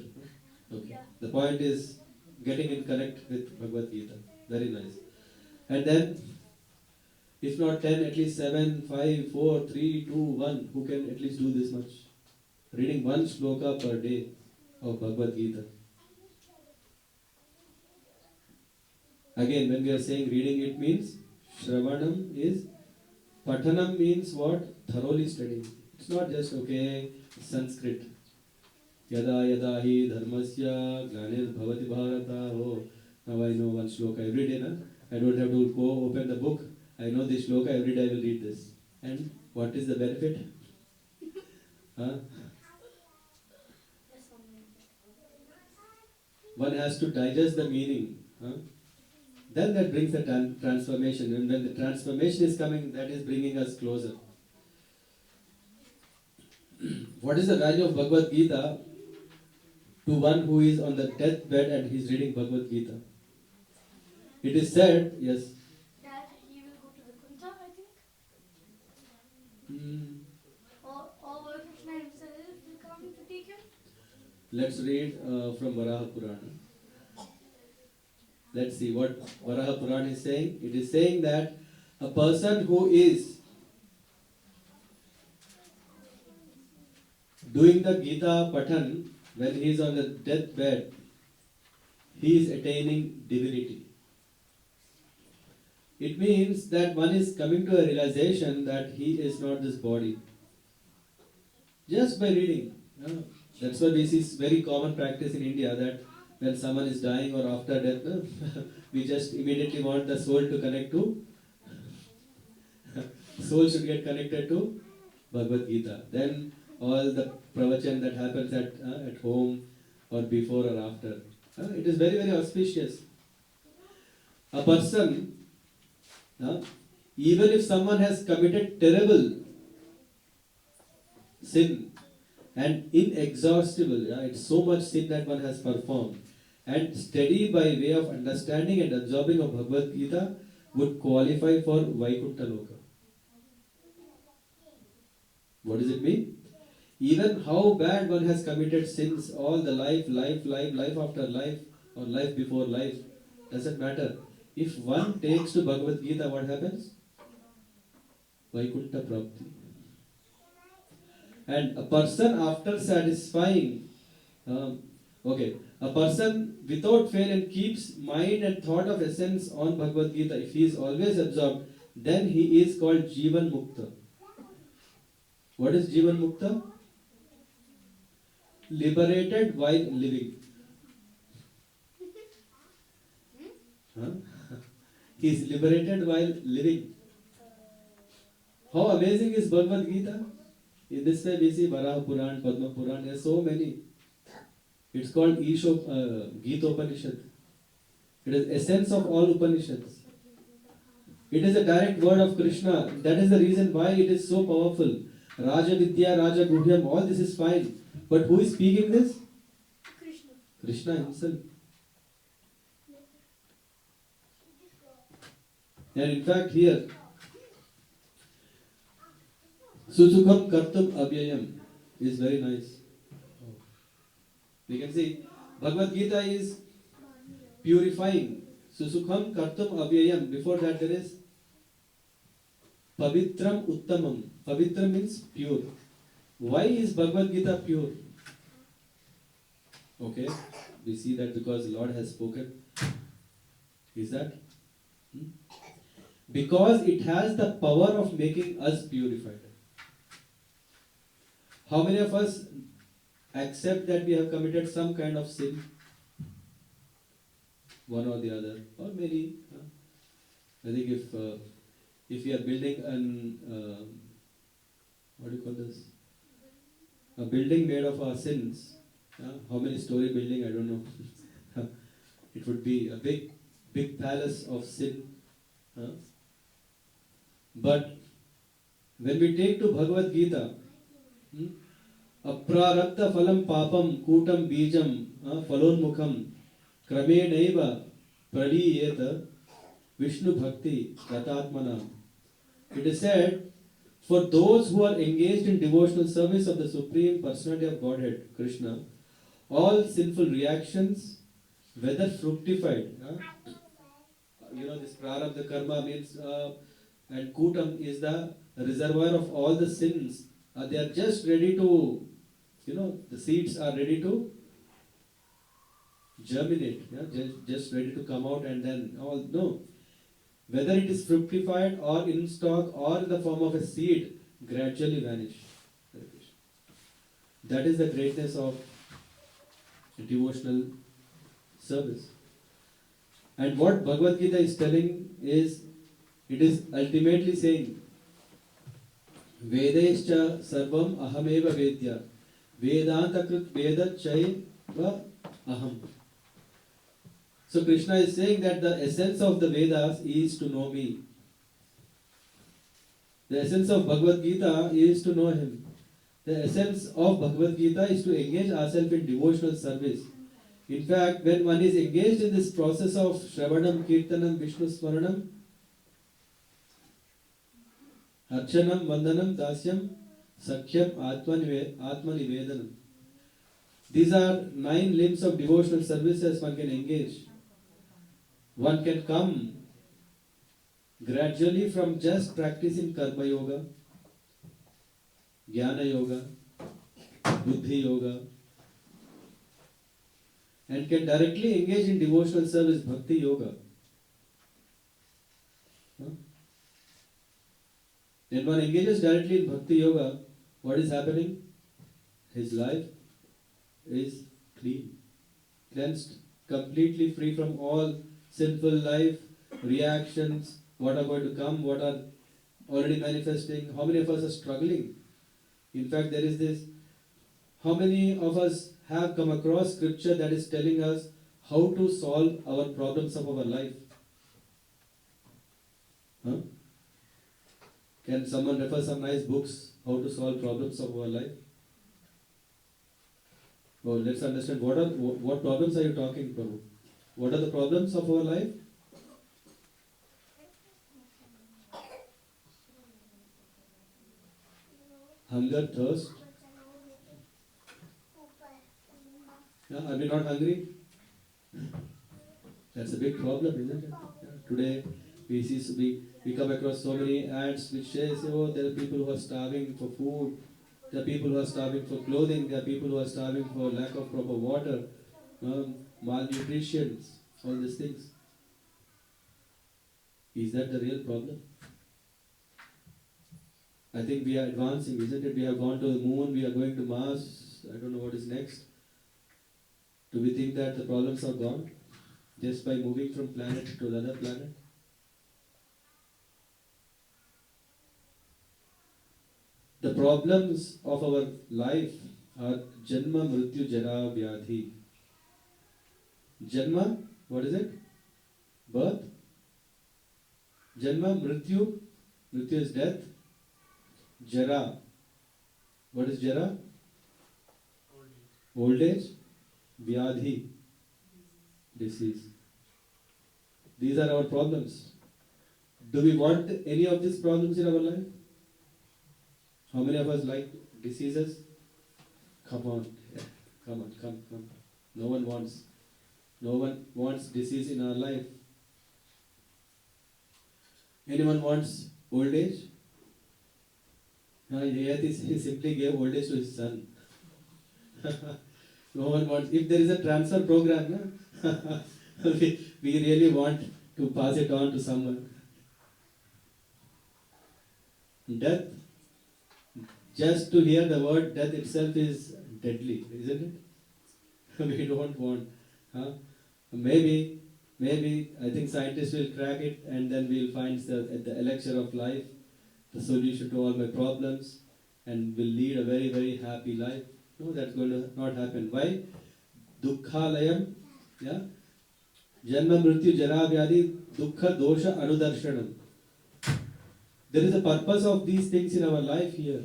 Okay. Yeah. The point is getting in connect with Bhagavad Gita. Very nice. And then, if not 10, at least 7, 5, 4, 3, 2, 1. Who can at least do this much? Reading 1 shloka per day of Bhagavad Gita. Again, when we are saying reading, it means Shravanam is, Pathanam means what? Thoroughly studying. It's not just, okay, Sanskrit. Yada yada hi dharmasya glanir bhavati bharata. Oh, now I know 1 shloka every day. I don't have to go open the book. I know this shloka, every day I will read this. And what is the benefit? One has to digest the meaning. Then that brings the transformation. And when the transformation is coming, that is bringing us closer. What is the value of Bhagavad Gita to one who is on the deathbed and he is reading Bhagavad Gita? It is said, yes. That he will go to the Kunta, I think. Or Krishna himself will come to take him. Let's read from Varaha Purana. Let's see what Varaha Purana is saying. It is saying that a person who is doing the Gita Pathan when he is on the deathbed, he is attaining divinity. It means that one is coming to a realization that he is not this body. Just by reading. That's why we see very common practice in India that when someone is dying or after death, we just immediately want the soul to connect to, soul should get connected to Bhagavad Gita. Then all the pravachan that happens at home or before or after, it is very, very auspicious. A person, even if someone has committed terrible sin and inexhaustible, it's so much sin that one has performed, and steady by way of understanding and absorbing of Bhagavad Gita would qualify for Vaikuntha Loka. What does it mean? Even how bad one has committed sins all the life after life, or life before life, doesn't matter. If one takes to Bhagavad Gita, what happens? Vaikuntha Prapti. And a person after satisfying, a person without fail and keeps mind and thought of essence on Bhagavad Gita, if he is always absorbed, then he is called Jivan Mukta. What is Jivan Mukta? Liberated while living. He is liberated while living. How amazing is Bhagavad Gita? In this way we see Varaha Puran, Padma Puran, there are so many. It's called Gita Upanishad. It is essence of all Upanishads. It is a direct word of Krishna. That is the reason why it is so powerful. Raja Vidya, Raja Guhyam, all this is fine. But who is speaking this? Krishna. Krishna himself. And in fact here, Susukham Kartum Abhyayam is very nice. We can see Bhagavad Gita is purifying. Susukham Kartum Abhyayam. Before that there is Pavitram Uttamam. Pavitram means pure. Why is Bhagavad Gita pure? Okay, we see that because the Lord has spoken. Is that? Because it has the power of making us purified. How many of us accept that we have committed some kind of sin? One or the other, or maybe. I think if we are building an what do you call this? A building made of our sins. How many story building? I don't know. It would be a big palace of sin. But when we take to Bhagavad Gita, Aprarabdha phalam papam kutam bijam phalonmukham kramenaiva praliyeta Vishnu bhakti ratatmanam. It is said, for those who are engaged in devotional service of the Supreme Personality of Godhead, Krishna, all sinful reactions, whether fructified, this prarabdha karma means, and kutam is the reservoir of all the sins. They are just ready to, the seeds are ready to germinate, just ready to come out, and then no. Whether it is fructified or in stalk or in the form of a seed, gradually vanish. That is the greatness of devotional service. And what Bhagavad Gita is telling is, it is ultimately saying, Vedescha sarvam ahameva vedya, Vedanta krit veda chaiva aham. So Krishna is saying that the essence of the Vedas is to know me. The essence of Bhagavad Gita is to know him. The essence of Bhagavad Gita is to engage ourselves in devotional service. In fact, when one is engaged in this process of Shravanam, Kirtanam, Vishnu Smaranam, Archanam, Vandanam, Dasyam, Sakhyam, Atmanivedanam. These are 9 limbs of devotional services one can engage. One can come gradually from just practicing Karma Yoga, Jnana Yoga, Buddhi Yoga, and can directly engage in devotional service, Bhakti Yoga. When one engages directly in Bhakti Yoga, what is happening? His life is clean, cleansed, completely free from all sinful life, reactions, what are going to come, what are already manifesting. How many of us are struggling? In fact, there is this, how many of us have come across scripture that is telling us how to solve our problems of our life? Huh? Can someone refer some nice books how to solve problems of our life? Well, let's understand what problems are you talking, Prabhu? What are the problems of our life? Hunger, thirst. Yeah, are we not hungry? That's a big problem, isn't it? Yeah. Today we come across so many ads which says, oh, there are people who are starving for food, there are people who are starving for clothing, there are people who are starving for lack of proper water, malnutrition, all these things. Is that the real problem? I think we are advancing, isn't it? We have gone to the moon, we are going to Mars, I don't know what is next. Do we think that the problems are gone just by moving from planet to another planet? The problems of our life are Janma, Mrityu, Jara, Vyadhi. Janma, what is it? Birth. Janma, Mrityu. Mrityu is death. Jara. What is Jara? Old age. Old age. Vyadhi. Disease. These are our problems. Do we want any of these problems in our life? How many of us like diseases? Come on. Yeah. Come. No one wants disease in our life. Anyone wants old age? Yet he simply gave old age to his son. No one wants. If there is a transfer program, we really want to pass it on to someone. Death, just to hear the word death itself is deadly, isn't it? We don't want. Huh? Maybe I think scientists will crack it and then we'll find the elixir of life, the solution to all my problems, and will lead a very, very happy life. No, that's going to not happen. Why? Dukkhalayam, yeah? Janma Mrityu Jara Vyadi Dukkha Dosha Anudarshanam. There is a purpose of these things in our life here.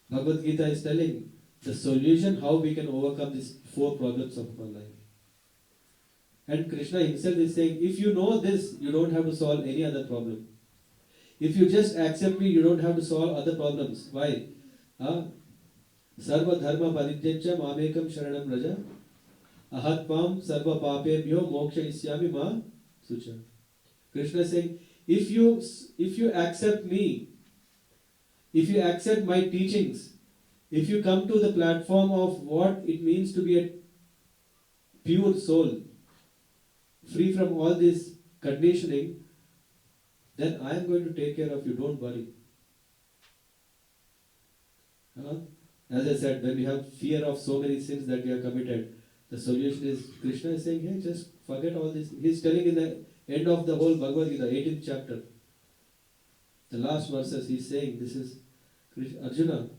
Bhagavad Gita is telling the solution how we can overcome these 4 problems of our life. And Krishna himself is saying, if you know this, you don't have to solve any other problem. If you just accept me, you don't have to solve other problems. Why? Sarva dharma parijyajya mamekam sharanam raja ahatvam sarva papebhyo moksha isyami ma sucha. Krishna is saying, if you accept me, if you accept my teachings, if you come to the platform of what it means to be a pure soul, free from all this conditioning, then I am going to take care of you, don't worry. As I said, when we have fear of so many sins that we have committed, the solution is, Krishna is saying, hey, just forget all this. He is telling in the end of the whole Bhagavad Gita, 18th chapter, the last verses, he is saying, this is, Arjuna,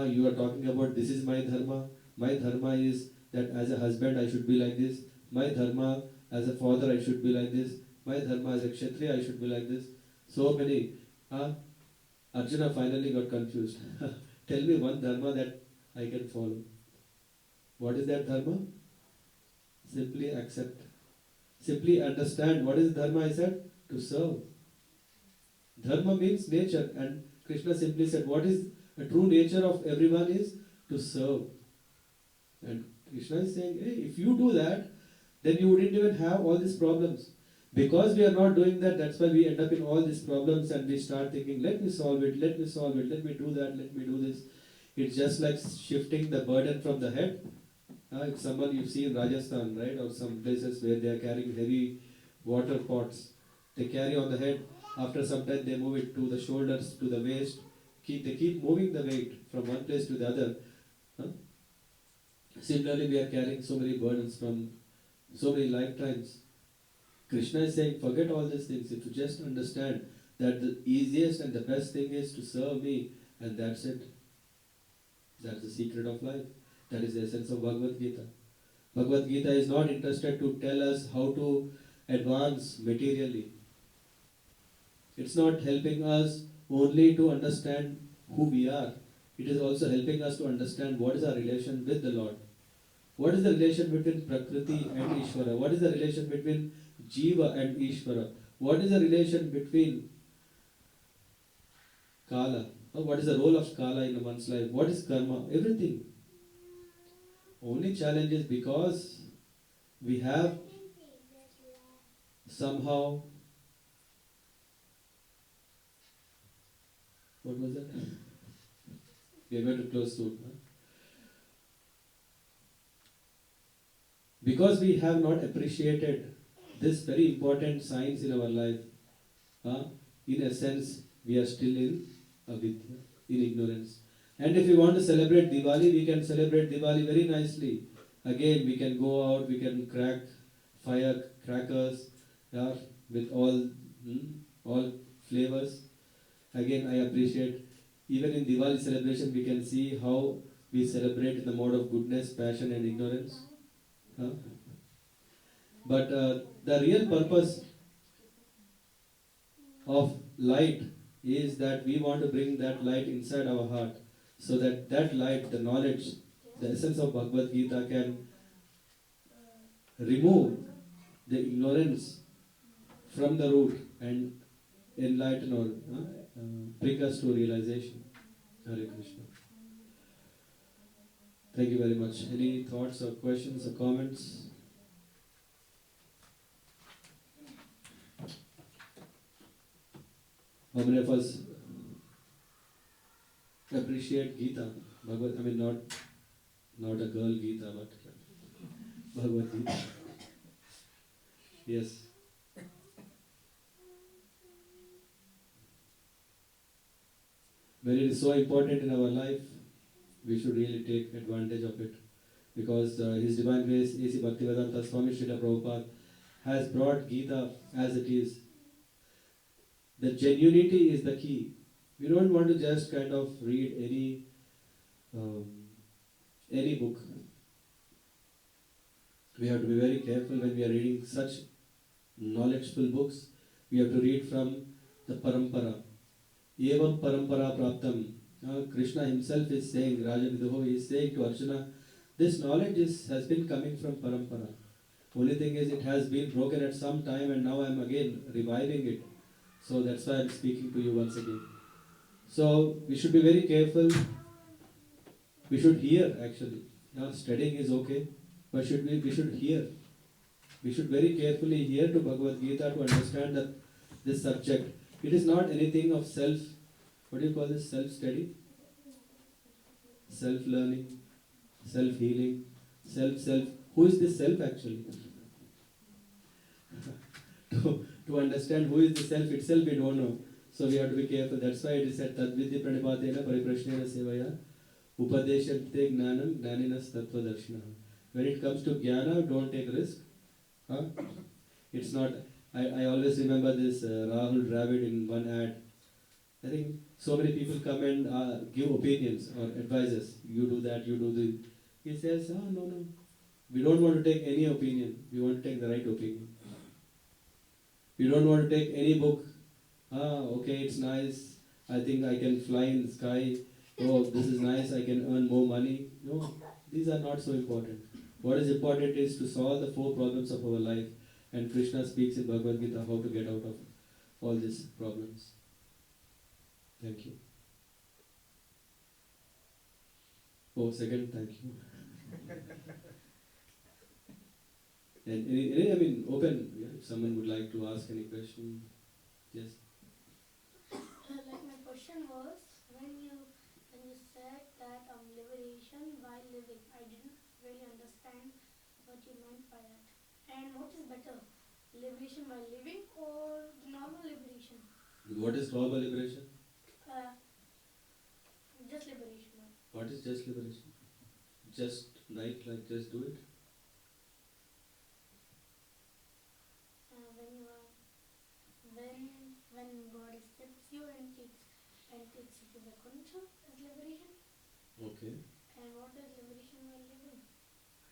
you are talking about this is my dharma. My dharma is that as a husband I should be like this. My dharma as a father I should be like this. My dharma as a kshatriya I should be like this. So many. Arjuna finally got confused. Tell me one dharma that I can follow. What is that dharma? Simply accept. Simply understand. What is dharma? I said, to serve. Dharma means nature, and Krishna simply said, what is the true nature of everyone is to serve. And Krishna is saying, hey, if you do that, then you wouldn't even have all these problems. Because we are not doing that, that's why we end up in all these problems and we start thinking, let me solve it, let me do that, let me do this. It's just like shifting the burden from the head. If someone you see in Rajasthan, right, or some places where they are carrying heavy water pots, they carry on the head. After some time, they move it to the shoulders, to the waist. They keep moving the weight from one place to the other. Similarly, we are carrying so many burdens from so many lifetimes. Krishna is saying, forget all these things. If you just understand that the easiest and the best thing is to serve me, and that's it. That's the secret of life. That is the essence of Bhagavad Gita. Bhagavad Gita is not interested to tell us how to advance materially. It's not helping us only to understand who we are. It is also helping us to understand what is our relation with the Lord. What is the relation between Prakriti and Ishvara? What is the relation between Jiva and Ishvara? What is the relation between Kala? What is the role of Kala in one's life? What is karma? Everything. Only challenge is because we have somehow, what was that? We are going to close soon. Huh? Because we have not appreciated this very important science in our life, in a sense, we are still in avidya, in ignorance. And if we want to celebrate Diwali, we can celebrate Diwali very nicely. Again, we can go out, we can crack firecrackers, yeah, with all flavors. Again, I appreciate, even in Diwali celebration, we can see how we celebrate in the mode of goodness, passion, and ignorance. Huh? But the real purpose of light is that we want to bring that light inside our heart, so that that light, the knowledge, the essence of Bhagavad Gita can remove the ignorance from the root and enlighten or bring us to realization. Hare Krishna. Thank you very much. Any thoughts or questions or comments? How many of us appreciate Gita? Bhagavad, I mean, not a girl Gita, but Bhagavad Gita. Yes. When it is so important in our life, we should really take advantage of it. Because His Divine Grace, A.C. Bhaktivedanta Swami Srila Prabhupada, has brought Gita as it is. The genuinity is the key. We don't want to just kind of read any book. We have to be very careful when we are reading such knowledgeful books. We have to read from the parampara. Evam parampara praptam. Krishna himself is saying, Raja Viduho is saying to Arjuna, this knowledge has been coming from parampara. Only thing is, it has been broken at some time, and now I am again reviving it. So that's why I am speaking to you once again. So we should be very careful. We should hear actually. Studying is okay, but we should hear. We should very carefully hear to Bhagavad Gita to understand that this subject. It is not anything of self. What do you call this? Self-study, self-learning, self-healing, self. Who is this self actually? to understand who is the self itself, we don't know. So we have to be careful. That's why it is said, Tadvidya Pranipadena Pariprashnena Sevaya Upadeshante Gnanam Gnaninas Tattva Darshana. When it comes to Jnana, don't take risk. It's not. I always remember this Rahul Dravid in one ad. I think so many people come and give opinions or advices. You do that, you do this. He says, no. We don't want to take any opinion. We want to take the right opinion. We don't want to take any book. Okay, it's nice. I think I can fly in the sky. Oh, this is nice. I can earn more money. No, these are not so important. What is important is to solve the 4 problems of our life. And Krishna speaks in Bhagavad Gita how to get out of all these problems. Thank you. Oh, second, thank you. And open. Yeah, if someone would like to ask any question, yes. Like my question was, when you said that liberation while living, I didn't really understand what you meant by that. And what is better, liberation while living or the normal liberation? What is normal liberation? Just liberation. What is just liberation? Just like just do it? When God accepts you and takes you to the Kultur is liberation. Okay. And what is liberation while living?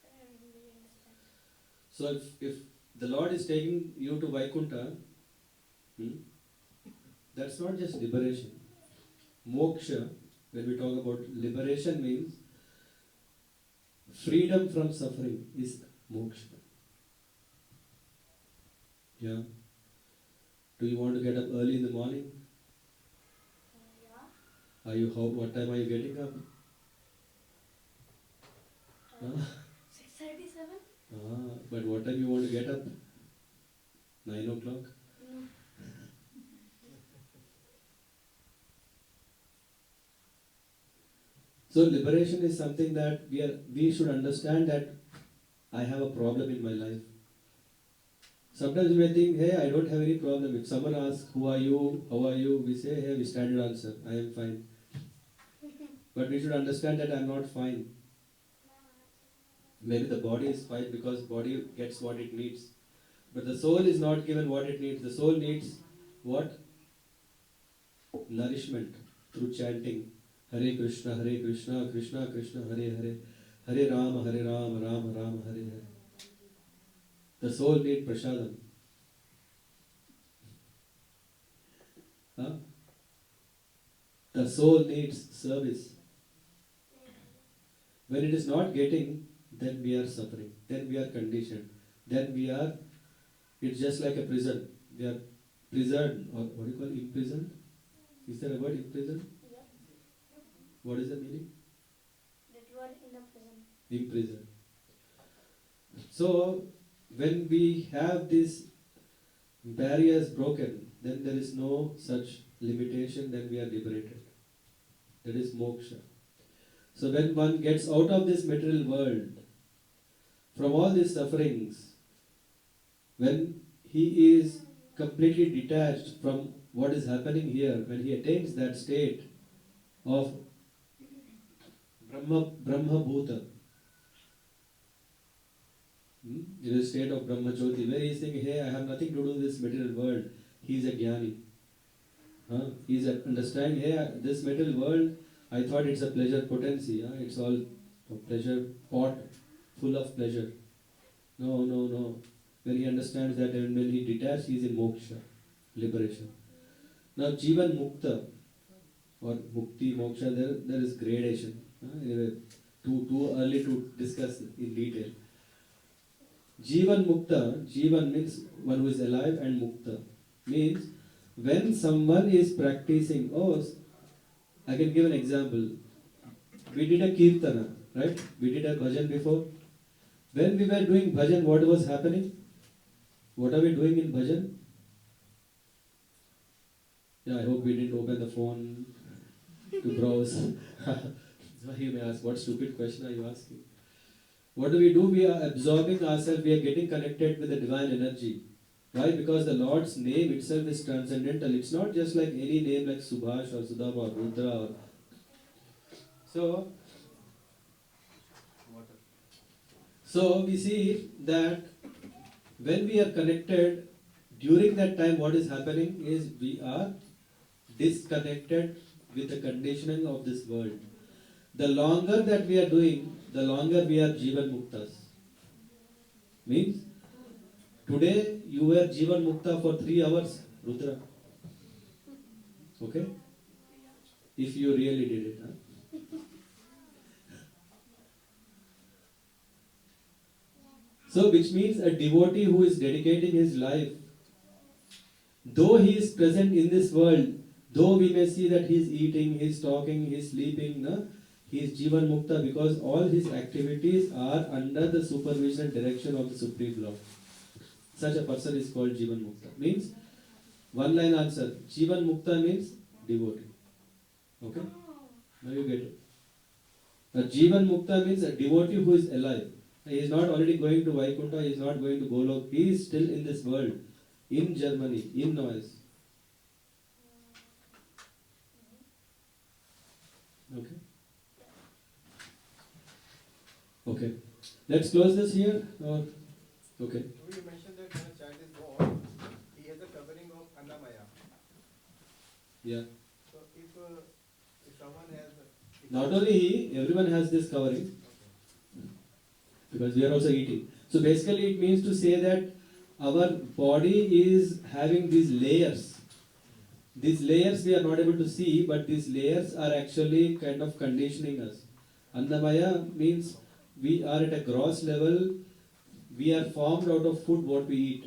I don't really understand. So if the Lord is taking you to Vaikuntha, that's not just liberation. Moksha, when we talk about liberation, means freedom from suffering is moksha. Yeah. Do you want to get up early in the morning? Yeah. What time are you getting up? 6:37? But what time you want to get up? 9 o'clock? No. So liberation is something that we should understand that I have a problem in my life. Sometimes we may think, hey, I don't have any problem. If someone asks, who are you, how are you, we say, hey, we standard answer, I am fine. But we should understand that I am not fine. Maybe the body is fine because body gets what it needs. But the soul is not given what it needs. The soul needs what? Nourishment through chanting. Hare Krishna, Krishna Krishna, Hare Hare, Hare Rama, Rama Rama, Hare Hare. The soul needs prasadam. Huh? The soul needs service. When it is not getting, then we are suffering. Then we are conditioned. It's just like a prison. We are prisoned, or what do you call imprisoned? Is there a word imprisoned? Yeah. What is the meaning? That you are in a prison. Imprisoned. So, when we have these barriers broken, then there is no such limitation, then we are liberated. That is moksha. So when one gets out of this material world, from all these sufferings, when he is completely detached from what is happening here, when he attains that state of Brahma Bhuta, in a state of Brahma Jyoti, where he is saying, hey, I have nothing to do with this material world. He is a jnani. He is understanding, hey, this material world, I thought it's a pleasure potency. It's all a pleasure pot full of pleasure. No. When he understands that and when he detaches, he is in moksha, liberation. Now, Jivan Mukta or Mukti, Moksha, there is gradation. Anyway, too early to discuss in detail. Jivan Mukta, Jivan means one who is alive, and Mukta means when someone is practicing. I can give an example. We did a kirtana, right? We did a bhajan before. When we were doing bhajan, what was happening? What are we doing in bhajan? Yeah, I hope we didn't open the phone to browse. So you may ask, what stupid question are you asking? What do? We are absorbing ourselves, we are getting connected with the divine energy. Why? Because the Lord's name itself is transcendental. It's not just like any name like Subhash or Sudhama or Rudra. So we see that when we are connected, during that time what is happening is we are disconnected with the conditioning of this world. The longer that we are doing, the longer we are Jivan Muktas. Means, today you were Jivan Mukta for 3 hours, Rudra. Okay? If you really did it. So, which means a devotee who is dedicating his life, though he is present in this world, though we may see that he is eating, he is talking, he is sleeping, he is Jivan Mukta because all his activities are under the supervision and direction of the Supreme Lord. Such a person is called Jivan Mukta. Means, one line answer, Jivan Mukta means devotee. Okay? Now you get it. A Jivan Mukta means a devotee who is alive. He is not already going to Vaikuntha, he is not going to Golok, he is still in this world, in Germany, in Neuss. Okay. Let's close this here. Okay. You mentioned that when a child is born, he has a covering of Annamaya. Yeah. So if someone has... Not only he, everyone has this covering. Because we are also eating. So basically it means to say that our body is having these layers. These layers we are not able to see, but these layers are actually kind of conditioning us. Annamaya means we are at a gross level, we are formed out of food what we eat.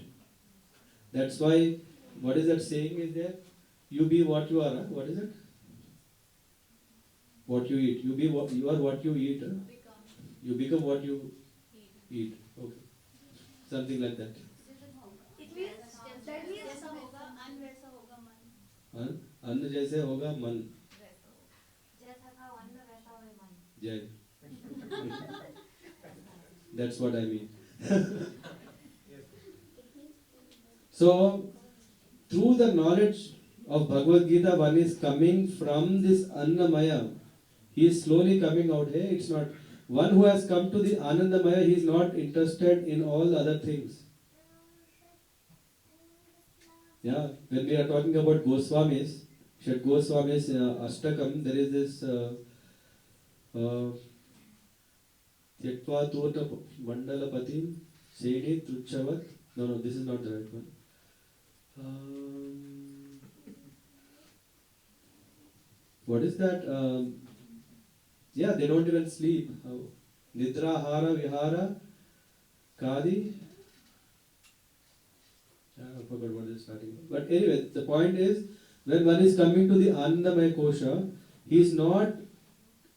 That's why, what is that saying is there? You be what you are. Huh? What is it? What you eat. You are what you eat. Huh? You become what you eat. Okay. Something like that. It means that means जैसा होगा अन्न वैसा होगा मन. अन्न जैसे होगा मन. जैसा था अन्न वैसा होगा मन. Jai. That's what I mean. So, through the knowledge of Bhagavad Gita, one is coming from this Annamaya. He is slowly coming out. Hey, it's not. One who has come to the Anandamaya, he is not interested in all the other things. Yeah, when we are talking about Goswamis, Shat Goswamis Ashtakam, there is this Tyaktva Tota Mandalapatim Sedi Truchavat. No, this is not the right one. What is that? Yeah, they don't even sleep. Nidra Hara Vihara Kadi. I forgot what is starting. But anyway, the point is, when one is coming to the Anandamaya Kosha, he is not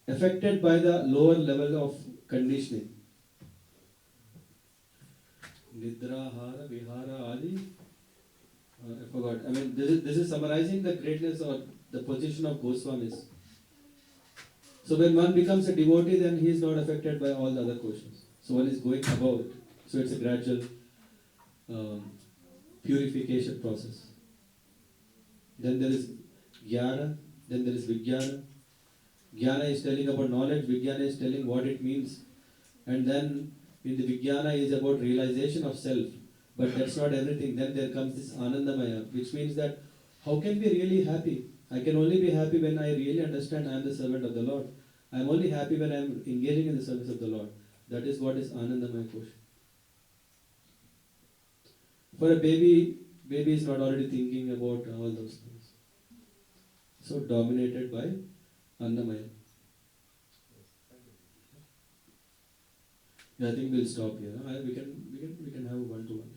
affected by the lower level of conditioning. Nidra Hara Vihara Adi. I forgot. I mean, this is summarizing the greatness or the position of Goswamis. So when one becomes a devotee, then he is not affected by all the other koshas. So one is going above it. So it's a gradual purification process. Then there is Jnana, then there is Vijnana. Jnana is telling about knowledge, Vijnana is telling what it means. And then in the Vijnana is about realization of self. But that's not everything. Then there comes this Anandamaya, which means that how can we really happy? I can only be happy when I really understand I am the servant of the Lord. I am only happy when I am engaging in the service of the Lord. That is what is Anandamaya Kosha. For a baby is not already thinking about all those things. So dominated by Annamaya. Yeah, I think we'll stop here. We can have one-to-one.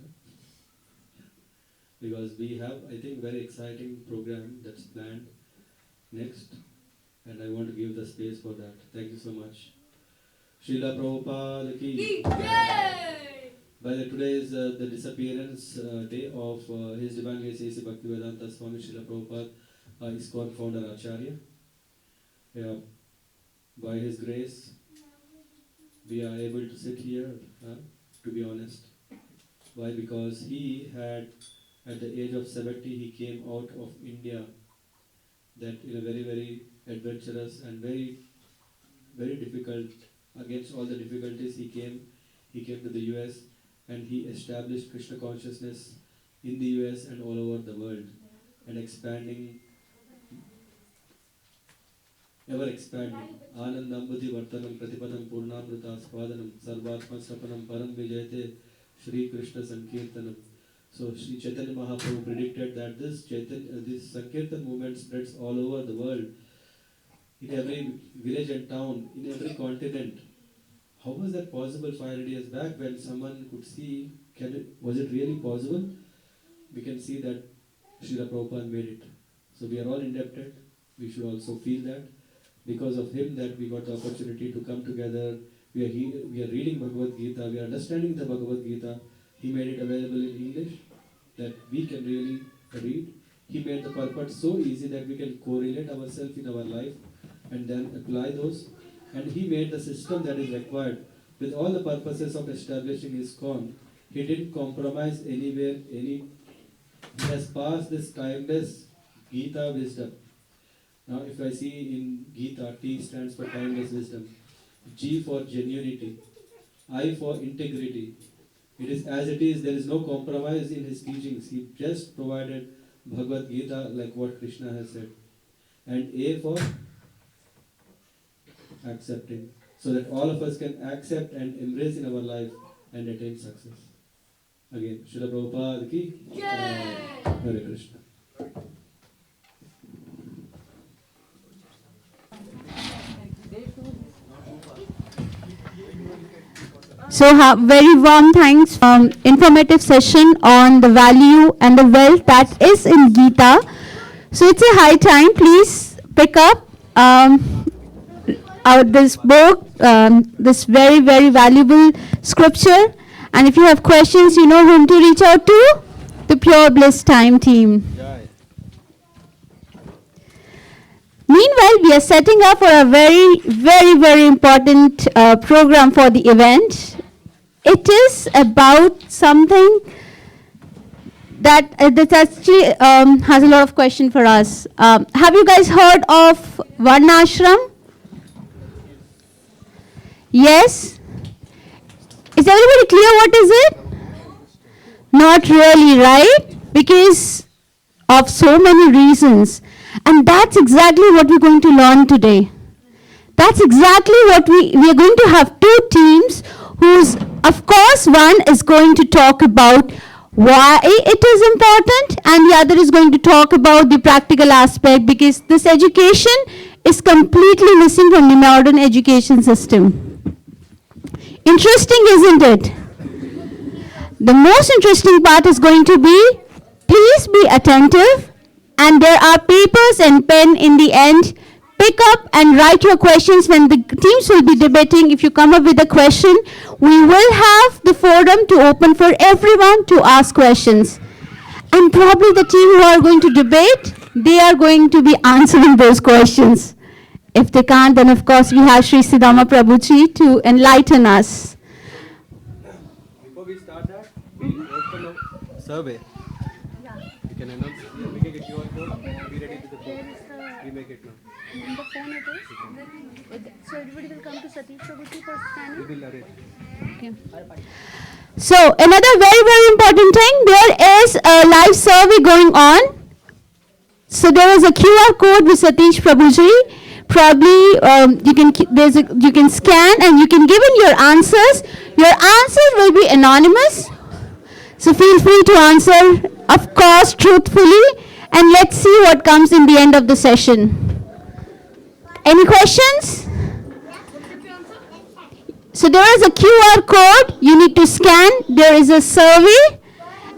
Because we have, I think, very exciting program that's planned next, and I want to give the space for that. Thank you so much. Srila Prabhupada ki jai. By the today is the disappearance day of His Divine Grace A.C. Bhaktivedanta Swami Srila Prabhupada, ISKCON founder Acharya. Yeah. By His grace, we are able to sit here, to be honest. Why? Because he had, at the age of 70, he came out of India, that in a very, very adventurous and very, very difficult, against all the difficulties he came to the US, and he established Krishna consciousness in the US and all over the world, and expanding, ever expanding. Anandam buddhi vartanam pratipadam purnamrita svadanam sarvatma sapanam param vijayate Shri Krishna Sankirtanam. So Sri Chaitanya Mahaprabhu predicted that this Sankirtan movement spreads all over the world, in every village and town, in every continent. How was that possible 500 years back when someone could see, was it really possible? We can see that Srila Prabhupada made it. So we are all indebted. We should also feel that. Because of him that we got the opportunity to come together. We are reading Bhagavad Gita, we are understanding the Bhagavad Gita. He made it available in English that we can really read. He made the purport so easy that we can correlate ourselves in our life and then apply those. And he made the system that is required with all the purposes of establishing ISKCON. He didn't compromise anywhere. He has passed this timeless Gita wisdom. Now, if I see in Gita, T stands for timeless wisdom, G for genuinity, I for integrity. It is as it is, there is no compromise in his teachings. He just provided Bhagavad Gita like what Krishna has said. And A for accepting, so that all of us can accept and embrace in our life and attain success. Again, Srila Prabhupada ki Hare Krishna. So, very warm thanks from informative session on the value and the wealth that is in Gita. So, it's a high time. Please pick up this book, this very, very valuable scripture. And if you have questions, you know whom to reach out to? The Pure Bliss Time team. Meanwhile, we are setting up for a very, very, very important program for the event. It is about something that actually has a lot of question for us. Have you guys heard of Varnashram? Yes? Is everybody clear what is it? Not really, right? Because of so many reasons. And that's exactly what we're going to learn today. That's exactly what we are going to have two teams whose, of course, one is going to talk about why it is important and the other is going to talk about the practical aspect, because this education is completely missing from the modern education system. Interesting, isn't it? The most interesting part is going to be, please be attentive, and there are papers and pen in the end. Pick up and write your questions when the teams will be debating. If you come up with a question, we will have the forum to open for everyone to ask questions. And probably the team who are going to debate, they are going to be answering those questions. If they can't, then of course we have Sri Siddhama Prabhuji to enlighten us. Before we start that, we open a survey. You can announce, we make a QR code, be ready to the phone. We make it now. In the phone it is? So everybody will come to Satish Prabhuji for scanning? We will arrange. Okay. So another very, very important thing, there is a live survey going on. So there is a QR code with Satish Prabhuji. Probably you can scan and you can give in your answers. Your answers will be anonymous. So feel free to answer, of course, truthfully. And let's see what comes in the end of the session. Any questions? So there is a QR code you need to scan. There is a survey.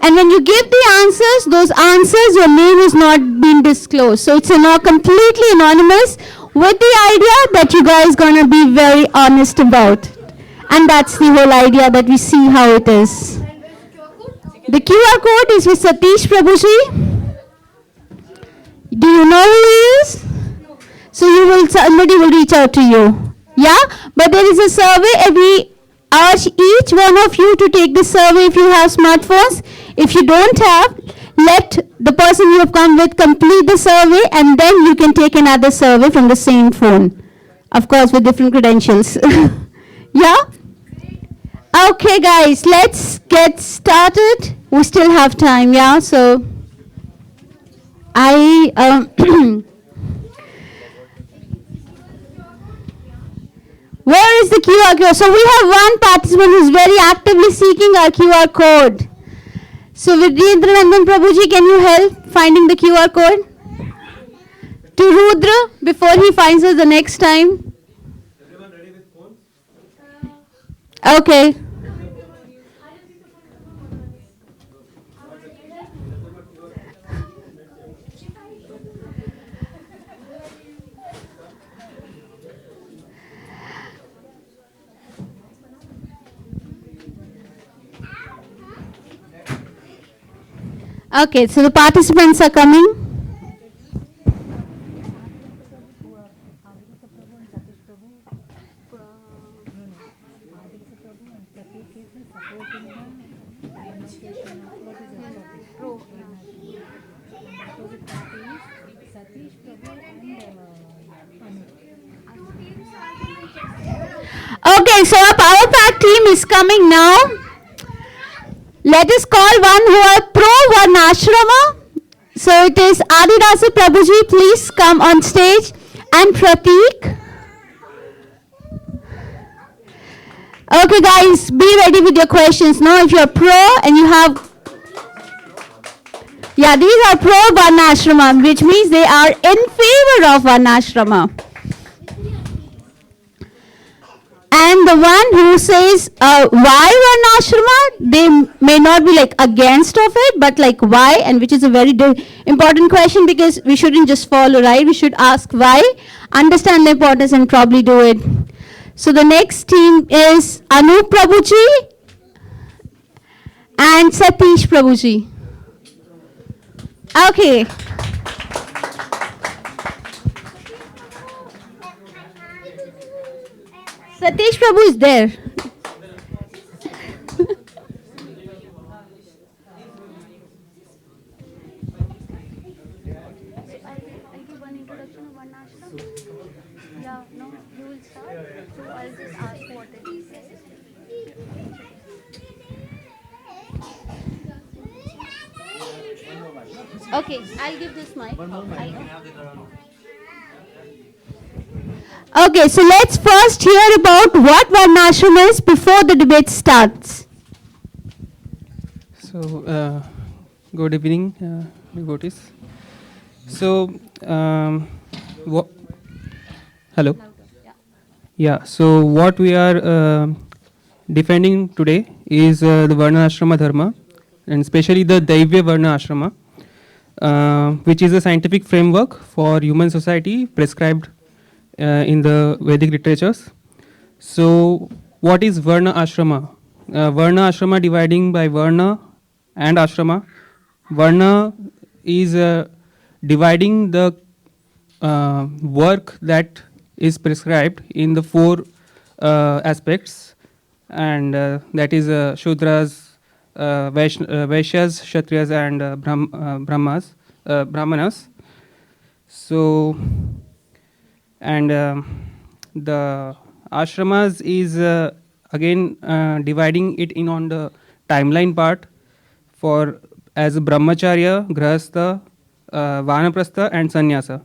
And when you give the answers, those answers, your name is not being disclosed. So it's completely anonymous with the idea that you guys going to be very honest about. And that's the whole idea, that we see how it is. The QR code is with Satish Prabhuji. Do you know who he is? So somebody will reach out to you. Yeah? But there is a survey, and we urge each one of you to take the survey if you have smartphones. If you don't have, let the person you have come with complete the survey, and then you can take another survey from the same phone. Of course, with different credentials. Yeah? Okay, guys, let's get started. We still have time, yeah? So, where is the QR code? So we have one participant who is very actively seeking our QR code. So Videndra Nandan Prabhuji, can you help finding the QR code? To Rudra, before he finds us the next time. Everyone ready with phones? Okay. Okay, so the participants are coming. Okay, so our Power Pack team is coming now. Let us call one who are pro Varnashrama. So it is Adidasa Prabhuji, please come on stage, and Prateek. Okay, guys, be ready with your questions. Now, if you're pro and you have, yeah, these are pro Varnashrama, which means they are in favor of Varnashrama. And the one who says why Varnashrama, they may not be like against of it, but like why, and which is a very important question, because we shouldn't just follow, right? We should ask why, understand the importance, and probably do it. So the next team is Anup Prabhuji and Satish Prabhuji. Okay. Satish Prabhu is there. Okay, I'll give this mic. Okay, so let's first hear about what Varnashram is before the debate starts. So, good evening, devotees. So, hello. Yeah. So, what we are defending today is the Varna Ashrama Dharma, and especially the Daivya Varna Ashrama, which is a scientific framework for human society prescribed in the Vedic literatures. So, what is Varna Ashrama? Varna Ashrama dividing by Varna and Ashrama. Varna is dividing the work that is prescribed in the four aspects, and that is Shudras, Vaishyas, Kshatriyas, and Brahmanas. So, and the ashramas is again dividing it in on the timeline part for as brahmacharya, grahastha, vanaprastha, and sannyasa.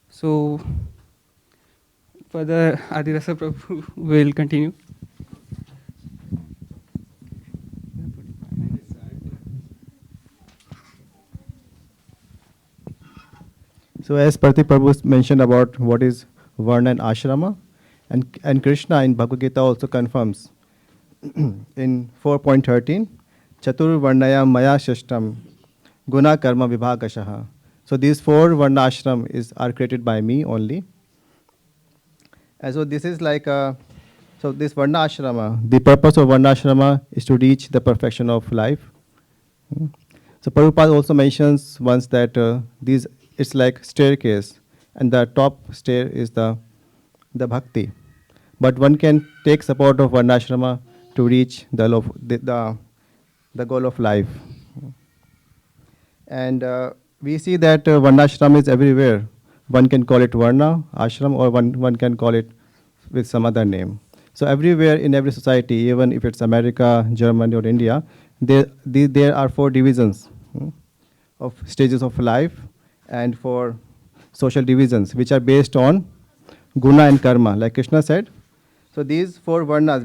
So further Adirasa Prabhu will continue. So as Pratik Prabhu mentioned about what is Varna and Ashrama, and Krishna in Bhagavad Gita also confirms in 4.13, Chatur Varnaya Maya Shashtam Guna Karma Vibhagashaha. So these four Varna Ashram are created by me only. And so this is like so this Varna Ashrama, the purpose of Varna Ashrama is to reach the perfection of life. So Prabhupada also mentions once that it's like staircase, and the top stair is the bhakti. But one can take support of Varnashrama to reach the goal of life. And we see that Varnashram is everywhere. One can call it Varna, Ashram, or one can call it with some other name. So everywhere in every society, even if it's America, Germany, or India, there are four divisions of stages of life, and for social divisions which are based on guna and karma, like Krishna said. So these four varnas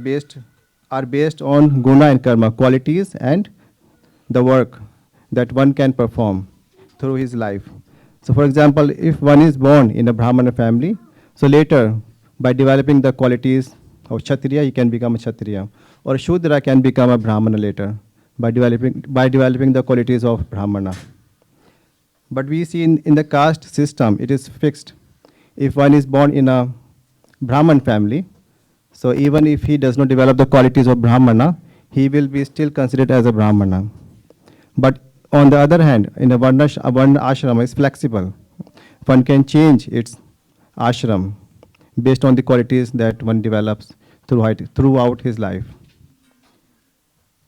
are based on guna and karma, qualities and the work that one can perform through his life. So for example, if one is born in a Brahmana family, so later by developing the qualities of Kshatriya, he can become a Kshatriya, or Shudra can become a Brahmana later by developing the qualities of Brahmana. But we see in the caste system, it is fixed. If one is born in a Brahman family, so even if he does not develop the qualities of Brahmana, he will be still considered as a Brahmana. But on the other hand, in a Varna ashram is flexible. One can change its ashram based on the qualities that one develops throughout his life.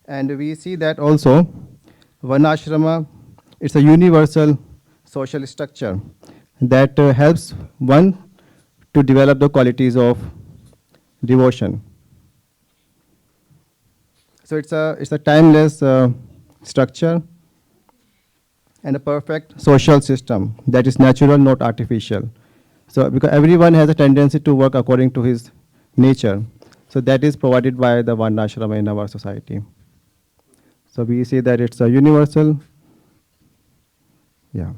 And we see that also, Varnashrama, it's a universal social structure that helps one to develop the qualities of devotion. So it's a timeless structure and a perfect social system that is natural, not artificial. So because everyone has a tendency to work according to his nature. So that is provided by the Varnashrama in our society. So we see that it's a universal. Yeah.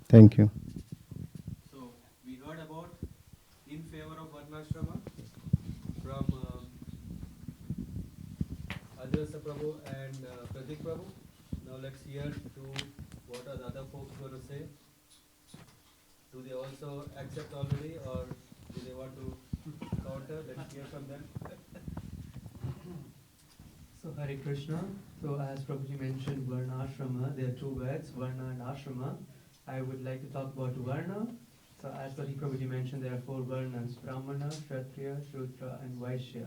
Thank you. So we heard about in favor of Varnashrama from Adilsa Prabhu and Pratik Prabhu. Now let's hear to what are the other folks going to say. Do they also accept already or do they want to counter? Let's hear from them. So Hare Krishna. So as Prabhuji mentioned, Varna Ashrama, there are two words, Varna and Ashrama. I would like to talk about Varna. So as Prabhuji mentioned, there are four Varnas, Brahmana, Kshatriya, Shudra and Vaishya.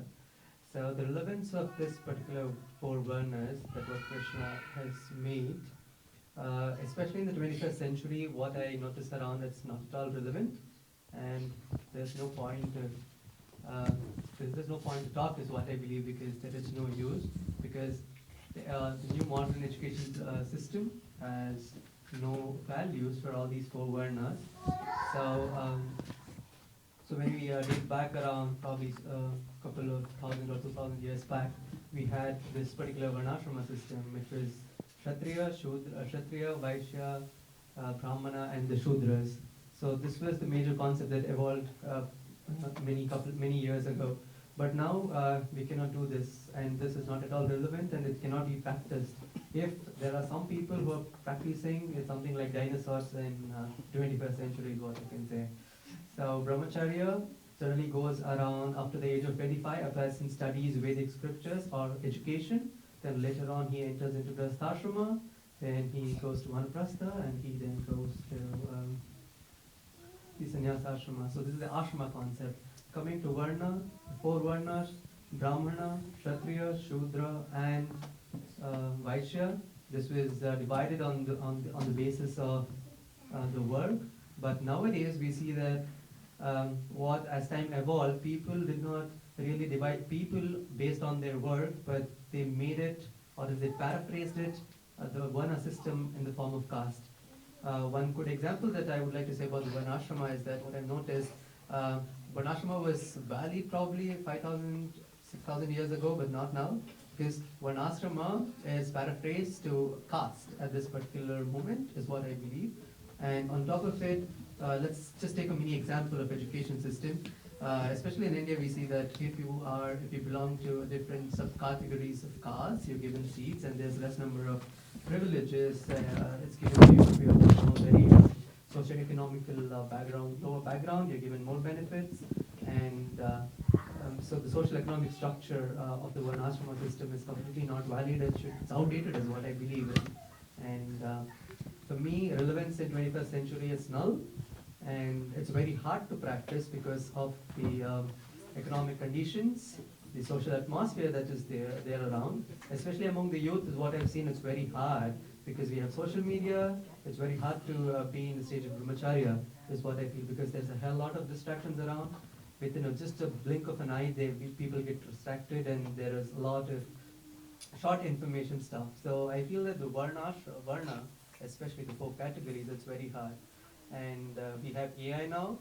So the relevance of this particular four Varnas that what Krishna has made, especially in the 21st century, what I notice around, it's not at all relevant, and there's no point there's no point to talk is what I believe, because there is no use, because the new modern education system has no values for all these four Varnas. So when we date back around probably a couple of 1,000 or 2,000 years back, we had this particular Varnashrama system, which was Kshatriya, Vaishya, Brahmana, and the Shudras. So this was the major concept that evolved many years ago. But now we cannot do this, and this is not at all relevant, and it cannot be practiced. If there are some people who are practicing, it's something like dinosaurs in 21st century is what I can say. So brahmacharya generally goes around after the age of 25. A person studies Vedic scriptures or education. Then later on he enters into Grastha-ashrama. Then he goes to Vanaprastha, and he then goes to the sannyasa-ashrama. So this is the ashrama concept. Coming to Varna, the four Varnas, Brahmana, Kshatriya, Shudra, and Vaishya. This was divided on the basis of the work. But nowadays we see that what as time evolved, people did not really divide people based on their work, but they made it, or they paraphrased it, the Varna system in the form of caste. One good example that I would like to say about the Varnashrama is that what I've noticed, Varnashrama was valid probably 5,000, 6,000 years ago, but not now, because Varnashrama is paraphrased to caste at this particular moment, is what I believe. And on top of it, let's just take a mini example of education system. Especially in India, we see that if you belong to different subcategories of castes, you're given seats, and there's less number of privileges. It's given to you if you're very socio-economical background, lower background, you're given more benefits, and so the social economic structure of the Varnashrama system is completely not valid. It's outdated, is what I believe in. And for me, relevance in 21st century is null, and it's very hard to practice because of the economic conditions, the social atmosphere that is there around, especially among the youth. Is what I've seen. It's very hard because we have social media. It's very hard to be in the stage of brahmacharya, is what I feel, because there's a hell lot of distractions around. With just a blink of an eye, people get distracted, and there is a lot of short information stuff. So I feel that the Varna, especially the four categories, it's very hard. And we have AI now,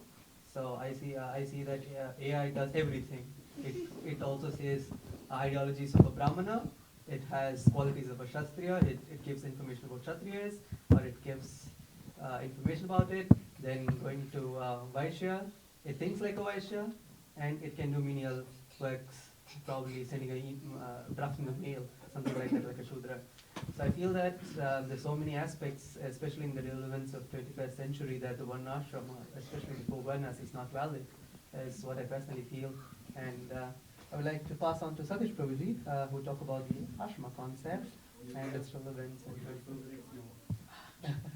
so I see that AI does everything. It also says ideologies of a Brahmana. It has qualities of a Kshatriya. It gives information about Kshatriyas, or it gives information about it. Then going to Vaishya, it thinks like a Vaishya, and it can do menial works, probably sending a drafting a mail, something like that, like a Shudra. So I feel that there's so many aspects, especially in the relevance of 21st century, that the Varnashrama, especially the four Varnas, is not valid, is what I personally feel. And I would like to pass on to Satish Prabhuji, who will talk about the ashrama concept and its relevance.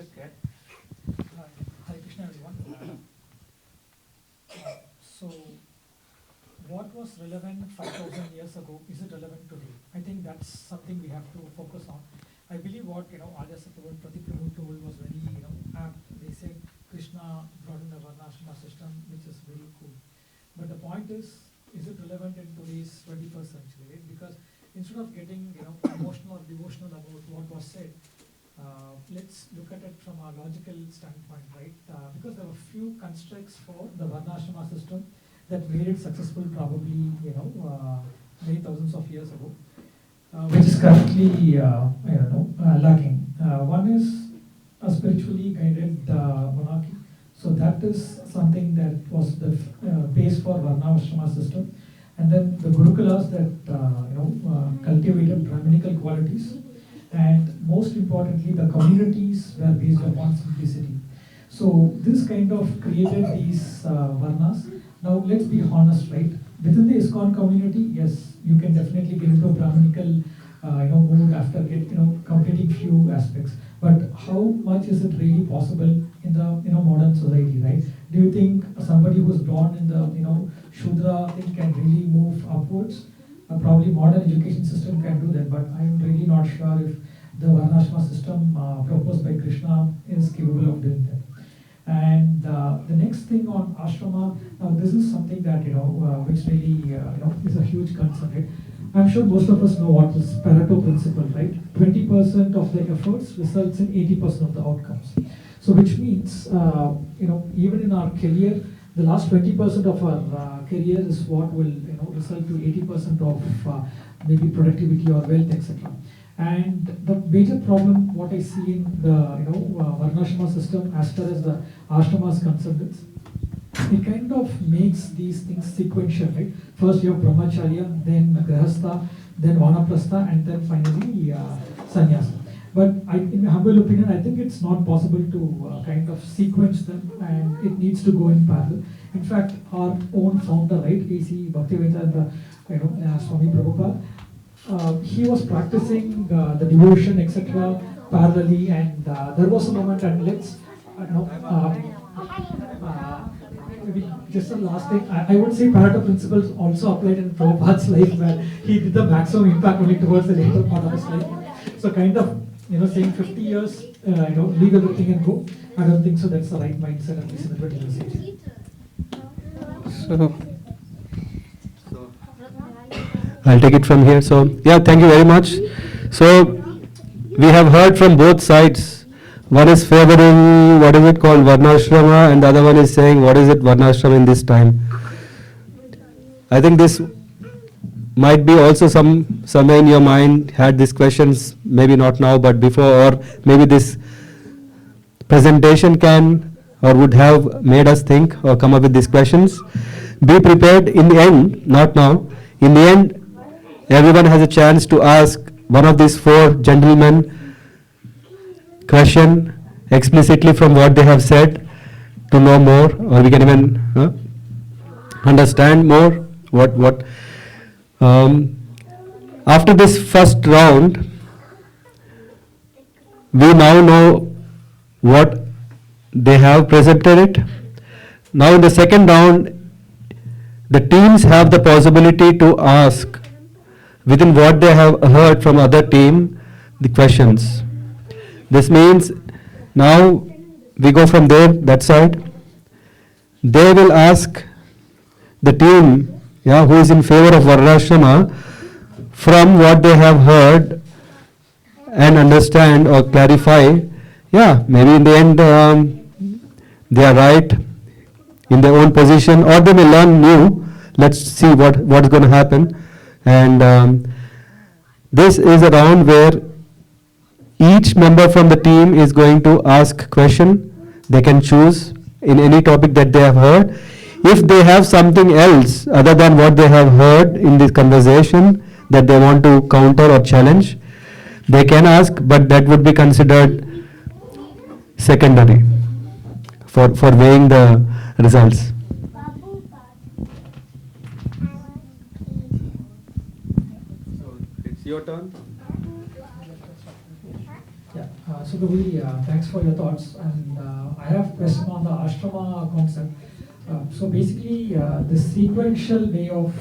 Okay. Hare Krishna, everyone. So, what was relevant 5,000 years ago, is it relevant today? I think that's something we have to focus on. I believe what, Arya Sattva and Pratik Prabhu told was very, apt. They said Krishna brought in the Varnashrama system, which is very cool. But the point is it relevant in today's 21st century, right? Because instead of getting, emotional or devotional about what was said, let's look at it from a logical standpoint, right? Because there were few constructs for the Varnashrama system, that made it successful probably, many thousands of years ago, which is currently, lacking. One is a spiritually guided monarchy. So that is something that was the base for Varnashrama system. And then the Gurukulas that cultivated Brahminical qualities, and most importantly, the communities were based upon simplicity. So this kind of created these Varnas. Now let's be honest, right? Within the ISKCON community, yes, you can definitely get into a Brahminical mood after completing few aspects. But how much is it really possible in the modern society, right? Do you think somebody who's born in the Shudra thing can really move upwards? Probably modern education system can do that, but I'm really not sure if the Varnashrama system proposed by Krishna is capable of doing that. And the next thing on ashrama, now this is something that which really is a huge concern, right? I'm sure most of us know what is Pareto principle, right? 20% of the efforts results in 80% of the outcomes. So which means, even in our career, the last 20% of our career is what will result to 80% of maybe productivity or wealth, etc. And the major problem, what I see in the Varnashrama system, as far as the ashrama is concerned, is it kind of makes these things sequential, right? First you have brahmacharya, then grahastha, then vanaprastha, and then finally sannyasa. But in my humble opinion, I think it's not possible to kind of sequence them, and it needs to go in parallel. In fact, our own founder, right, A.C. Bhaktivedanta, Swami Prabhupada, he was practicing the devotion, etc., parallelly, and there was a moment, and let's, maybe just the last thing, I would say Pareto principles also applied in Prabhupada's life, where he did the maximum impact only towards the later part of his life. So kind of, saying 50 years, leave everything and go, I don't think so that's the right mindset, at least in the 21st century. So, I'll take it from here. So, yeah, thank you very much. So, we have heard from both sides. One is favoring, what is it called, Varnashrama, and the other one is saying, what is it, Varnashrama in this time? I think this might be also somewhere in your mind had these questions, maybe not now, but before, or maybe this presentation can or would have made us think or come up with these questions. Be prepared in the end, not now. In the end, everyone has a chance to ask one of these four gentlemen question explicitly from what they have said to know more, or we can even understand more what after this first round, we now know what they have presented it. Now in the second round, the teams have the possibility to ask within what they have heard from other team the questions. This means now we go from there, that side. They will ask the team who is in favor of Varnashrama from what they have heard and understand or clarify. Maybe in the end they are right in their own position, or they may learn new. Let's see what's going to happen. And this is a round where each member from the team is going to ask question. They can choose in any topic that they have heard. If they have something else other than what they have heard in this conversation that they want to counter or challenge, they can ask, but that would be considered secondary for weighing the results. So it's your turn. So Prabhuji, thanks for your thoughts, and I have a question on the ashrama concept. So basically, the sequential way of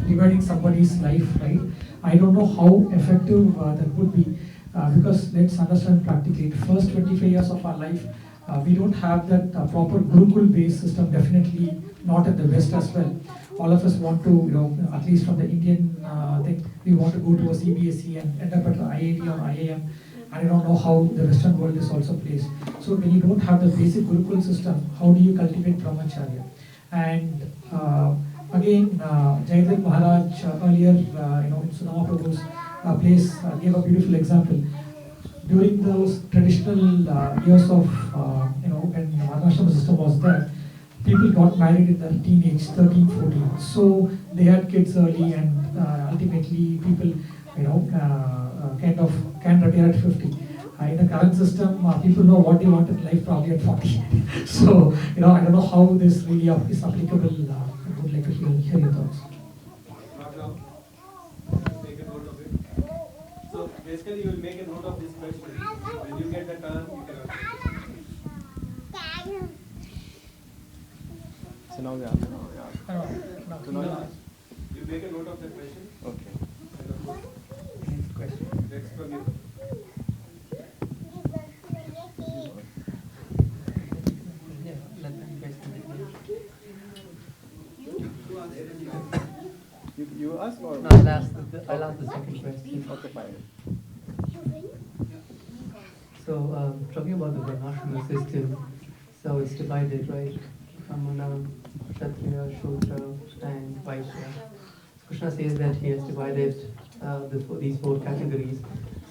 dividing somebody's life, right? I don't know how effective that would be, because let's understand practically, the first 25 years of our life, we don't have that proper Gurukul-based system. Definitely not in the West as well. All of us want to, at least from the Indian thing, we want to go to a CBSE and end up at the IIT or IIM. I don't know how the Western world is also placed. So when you don't have the basic Gurukul system, how do you cultivate brahmacharya? And again, Jayadip Maharaj earlier, in Sunama Prabhu's place, gave a beautiful example. During those traditional years of, when the Varnashram system was there, people got married in their teenage, 13, 14. So they had kids early, and ultimately people, kind of can retire at 50. In the current system, people know what they want in life probably at 40. So, I don't know how this really is applicable. I would like to hear your thoughts. Make a note of it. So basically, you will make a note of this question. When you get the turn, you can answer. So now we are. So now you make a note of the question. Okay. Next question. Next from you. Yeah, let them guess the name. You ask or? No, I'll ask the second question. Okay, fine. So, talking about the Varnashrama system, so it's divided, right? Brahmana, Kshatriya, Shudra, and Vaishya. Krishna says that he has divided these four categories.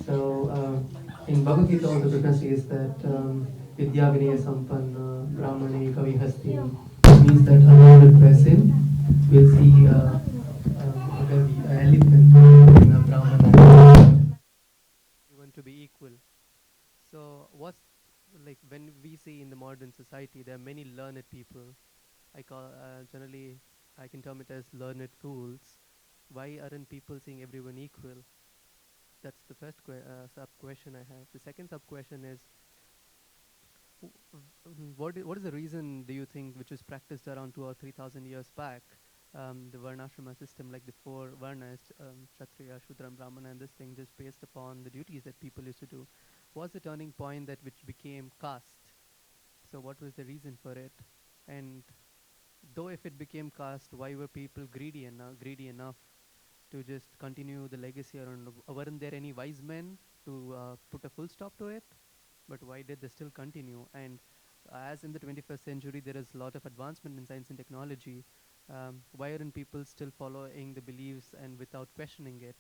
So, in Bhagavad Gita also Krishna says that Vidya Vinaya Sampanna, Brahmane Kavi Hastini, means that a learned person will see an elephant in a Brahmana. You want to be equal. So, what's like when we see in the modern society, there are many learned people. I call generally I can term it as learned fools. Why aren't people seeing everyone equal? That's the first sub question I have. The second sub question is, what is the reason do you think which was practiced around 2 or 3,000 years back, the Varnashrama system, like the four Varnas, Kshatriya, Shudra, and Brahmana, and this thing just based upon the duties that people used to do, was the turning point that which became caste? So what was the reason for it? And though if it became caste, why were people greedy enough to just continue the legacy around? Weren't there any wise men to put a full stop to it? But why did they still continue? And as in the 21st century, there is a lot of advancement in science and technology. Why aren't people still following the beliefs and without questioning it?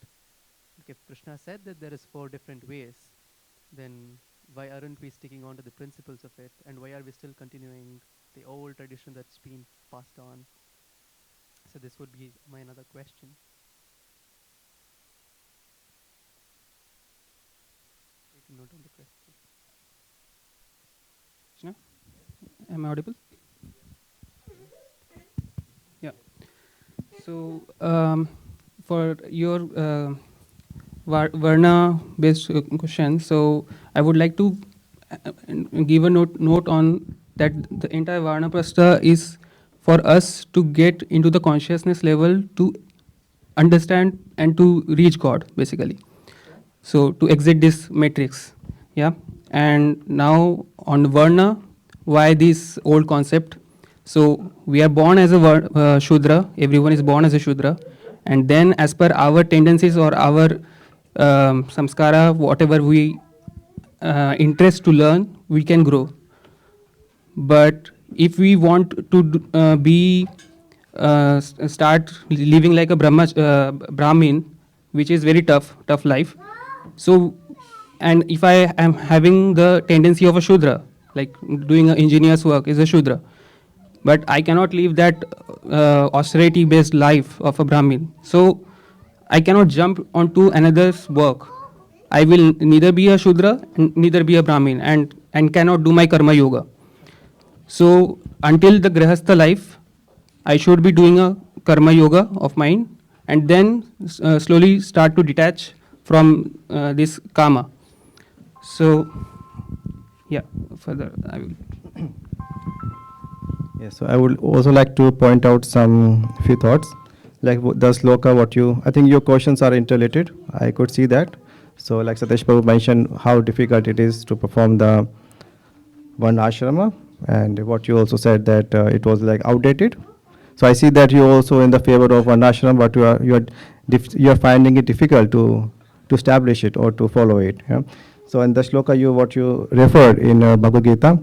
Like if Krishna said that there is 4 different ways, then why aren't we sticking on to the principles of it? And why are we still continuing the old tradition that's been passed on? So this would be my another question. Taking note of the question. Krishna? Am I audible? Yeah. So for your Varna-based question, so I would like to give a note on that the entire Varna Prastha is for us to get into the consciousness level to understand and to reach God, basically. So to exit this matrix, yeah. And now on Varna, why this old concept? So we are born as a Shudra, everyone is born as a Shudra, and then as per our tendencies or our samskara, whatever we interest to learn, we can grow. But if we want to start living like a Brahmin, which is very tough life. So, and if I am having the tendency of a Shudra, like doing an engineer's work is a Shudra, but I cannot live that austerity-based life of a Brahmin. So, I cannot jump onto another's work. I will neither be a Shudra, neither be a Brahmin, and cannot do my karma yoga. So until the Grihastha life, I should be doing a karma yoga of mine, and then slowly start to detach from this karma. So, yeah, further I will. Yes, so I would also like to point out some few thoughts. Like the sloka, I think your questions are interrelated. I could see that. So like Satish Prabhu mentioned how difficult it is to perform the one ashrama, and what you also said that it was like outdated. So I see that you also in the favor of one ashrama, but you are finding it difficult to establish it or to follow it. Yeah? So in the shloka what you referred in Bhagavad Gita,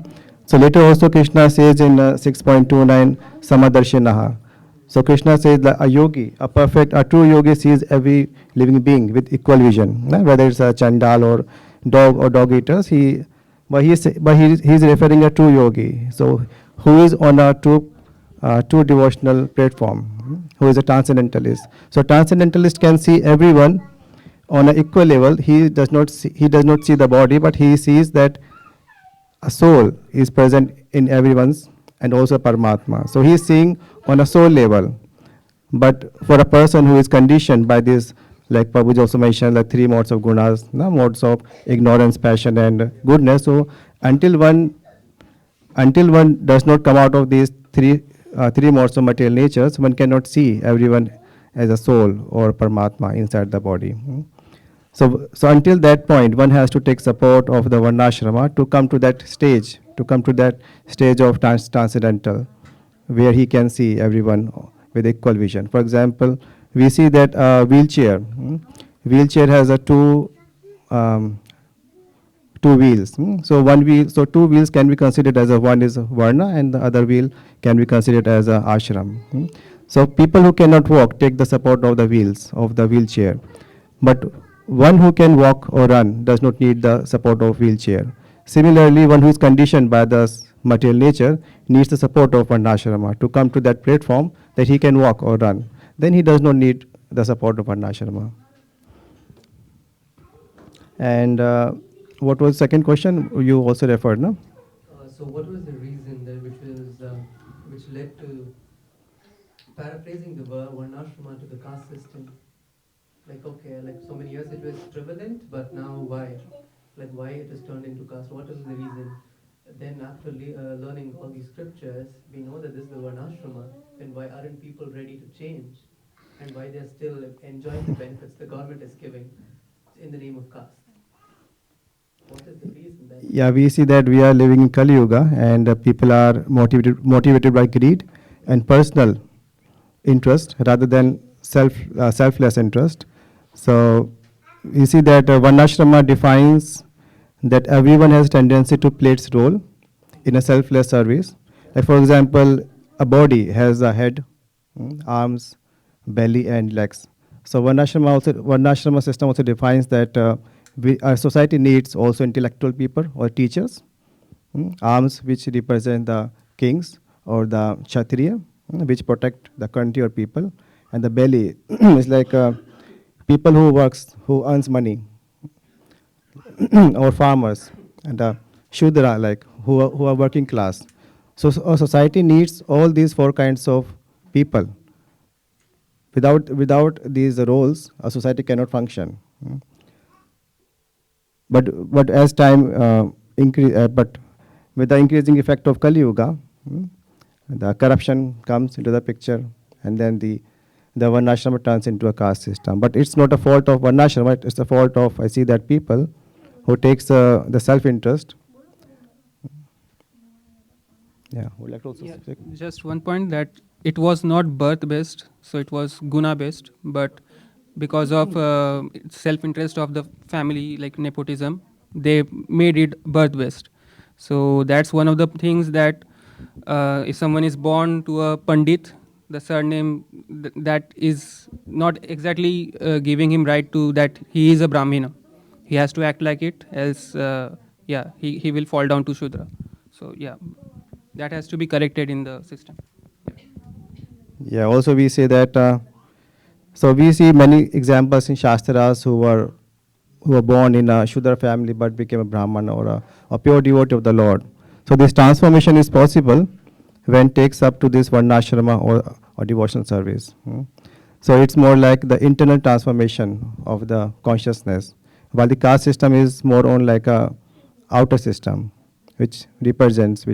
So later also Krishna says in 6.29 Samadarshinaha. So Krishna says that a yogi, a perfect, a true yogi sees every living being with equal vision, whether it's a chandal or dog or dog eaters. He's referring a true yogi. So who is on a true devotional platform, who is a transcendentalist. So transcendentalist can see everyone on an equal level. He does not see the body, but he sees that a soul is present in everyone's and also Paramatma. So he is seeing on a soul level. But for a person who is conditioned by this, like Prabhuji also mentioned, the three modes of gunas, no, modes of ignorance, passion, and goodness. So until one does not come out of these three modes of material natures, one cannot see everyone as a soul or Paramatma inside the body. So until that point, one has to take support of the Varnashrama to come to that stage, of transcendental, where he can see everyone with equal vision. For example, we see that wheelchair has a two wheels. So two wheels can be considered as one is Varna and the other wheel can be considered as a ashram. So people who cannot walk take the support of the wheels of the wheelchair. But one who can walk or run does not need the support of wheelchair. Similarly, one who is conditioned by the material nature needs the support of Varnashrama to come to that platform that he can walk or run. Then he does not need the support of Varnashrama. And what was the second question? You also referred, no? So what was the reason that which led to paraphrasing the Varnashrama to the caste system? Like, okay, like so many years it was prevalent, but now why? Like, why it has turned into caste? What is the reason? Then after learning all these scriptures, we know that this is the Varnashrama, then why aren't people ready to change? And why they're still enjoying the benefits the government is giving in the name of caste? What is the reason that? Yeah, we see that we are living in Kali Yuga and people are motivated by greed and personal interest rather than selfless interest. So we see that Varnashrama defines that everyone has tendency to play its role in a selfless service. Like for example, a body has a head, arms, belly, and legs. So Varnashrama system also defines that our society needs also intellectual people or teachers, arms which represent the kings or the kshatriya, which protect the country or people, and the belly is like people who earns money, or farmers, and shudra like who are working class. So our society needs all these four kinds of people. Without these roles, a society cannot function. But as time but with the increasing effect of Kali Yuga, the corruption comes into the picture, and then the Varnashrama turns into a caste system. But it's not a fault of Varnashrama; it's the fault of, I see that, people who takes the self-interest. Yeah, would like to also say? Just one point, that it was not birth based, so it was guna based, but because of self-interest of the family, like nepotism, they made it birth-based. So that's one of the things that if someone is born to a pandit, the surname that is not exactly giving him right to that he is a brahmina. He has to act like it, else he will fall down to shudra. So yeah, that has to be corrected in the system. Yeah, also we say that, so we see many examples in Shastras who were born in a Shudra family but became a Brahman or a pure devotee of the Lord. So this transformation is possible when takes up to this Varnashrama or devotional service. So it's more like the internal transformation of the consciousness, while the caste system is more on like a outer system, which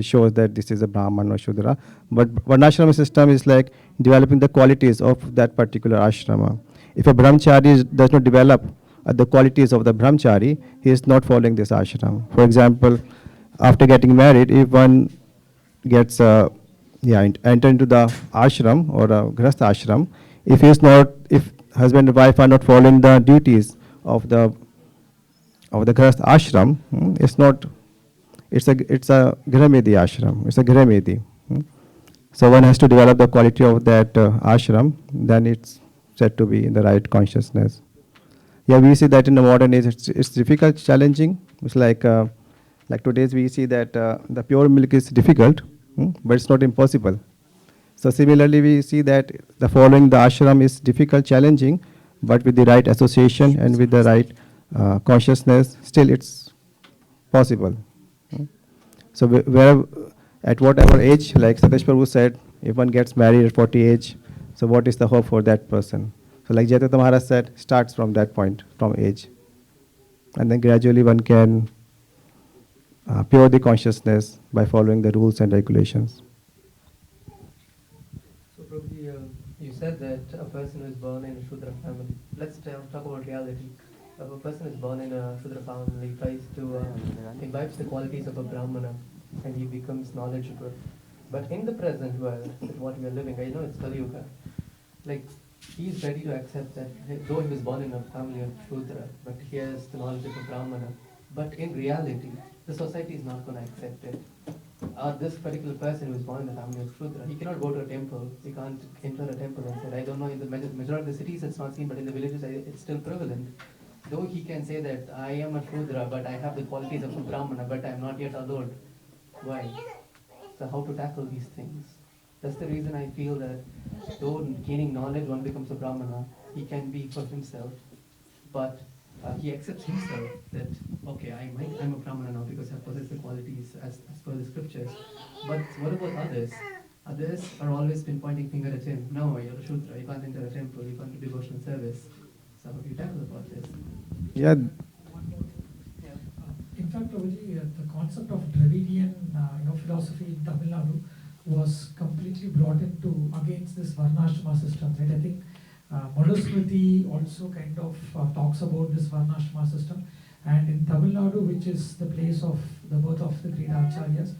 shows that this is a Brahman or Shudra. But Varnashrama system is like developing the qualities of that particular ashrama. If a brahmachari does not develop the qualities of the brahmachari, he is not following this ashram. For example, after getting married, if one gets enter into the ashram or a grahastha ashram, if husband and wife are not following the duties of the grahastha ashram, it's a Gramedi ashram. It's a Gramedi. So one has to develop the quality of that ashram. Then it's said to be in the right consciousness. Yeah, we see that in the modern age, it's difficult, challenging. It's like today's we see that the pure milk is difficult, but it's not impossible. So similarly, we see that the following the ashram is difficult, challenging, but with the right association and with the right consciousness, still it's possible. So where, at whatever age, like Satish Prabhu said, if one gets married at 40 age, so what is the hope for that person? So like Jayatata Maharaj said, starts from that point, from age. And then gradually one can pure the consciousness by following the rules and regulations. So probably you said that a person who is born in a Shudra family, let's talk about reality. If a person is born in a Shudra family, tries to imbibes the qualities of a Brahmana and he becomes knowledgeable. But in the present world, with what we are living, I know it's Kali Yuga, like he is ready to accept that though he was born in a family of Shudra, but he has the knowledge of a Brahmana. But in reality, the society is not going to accept it. This particular person who is born in the family of Shudra, he cannot go to a temple, he can't enter a temple and say, I don't know, in the majority of the cities it's not seen, but in the villages it's still prevalent. Though he can say that I am a Shudra, but I have the qualities of a Brahmana, but I am not yet allowed. Why? So how to tackle these things? That's the reason I feel that though gaining knowledge one becomes a Brahmana, he can be for himself, but he accepts himself that, okay, I'm a Brahmana now because I possess the qualities as per the scriptures. But what about others? Others are always been pointing finger at him. No, you're a Shudra, you can't enter a temple, you can't do devotional service. So how do you tackle about this? Yeah. In fact, Prabhuji, the concept of Dravidian philosophy in Tamil Nadu was completely brought into against this Varnashrama system. Right? I think Manusmriti also kind of talks about this Varnashrama system. And in Tamil Nadu, which is the place of the birth of the great Acharyas,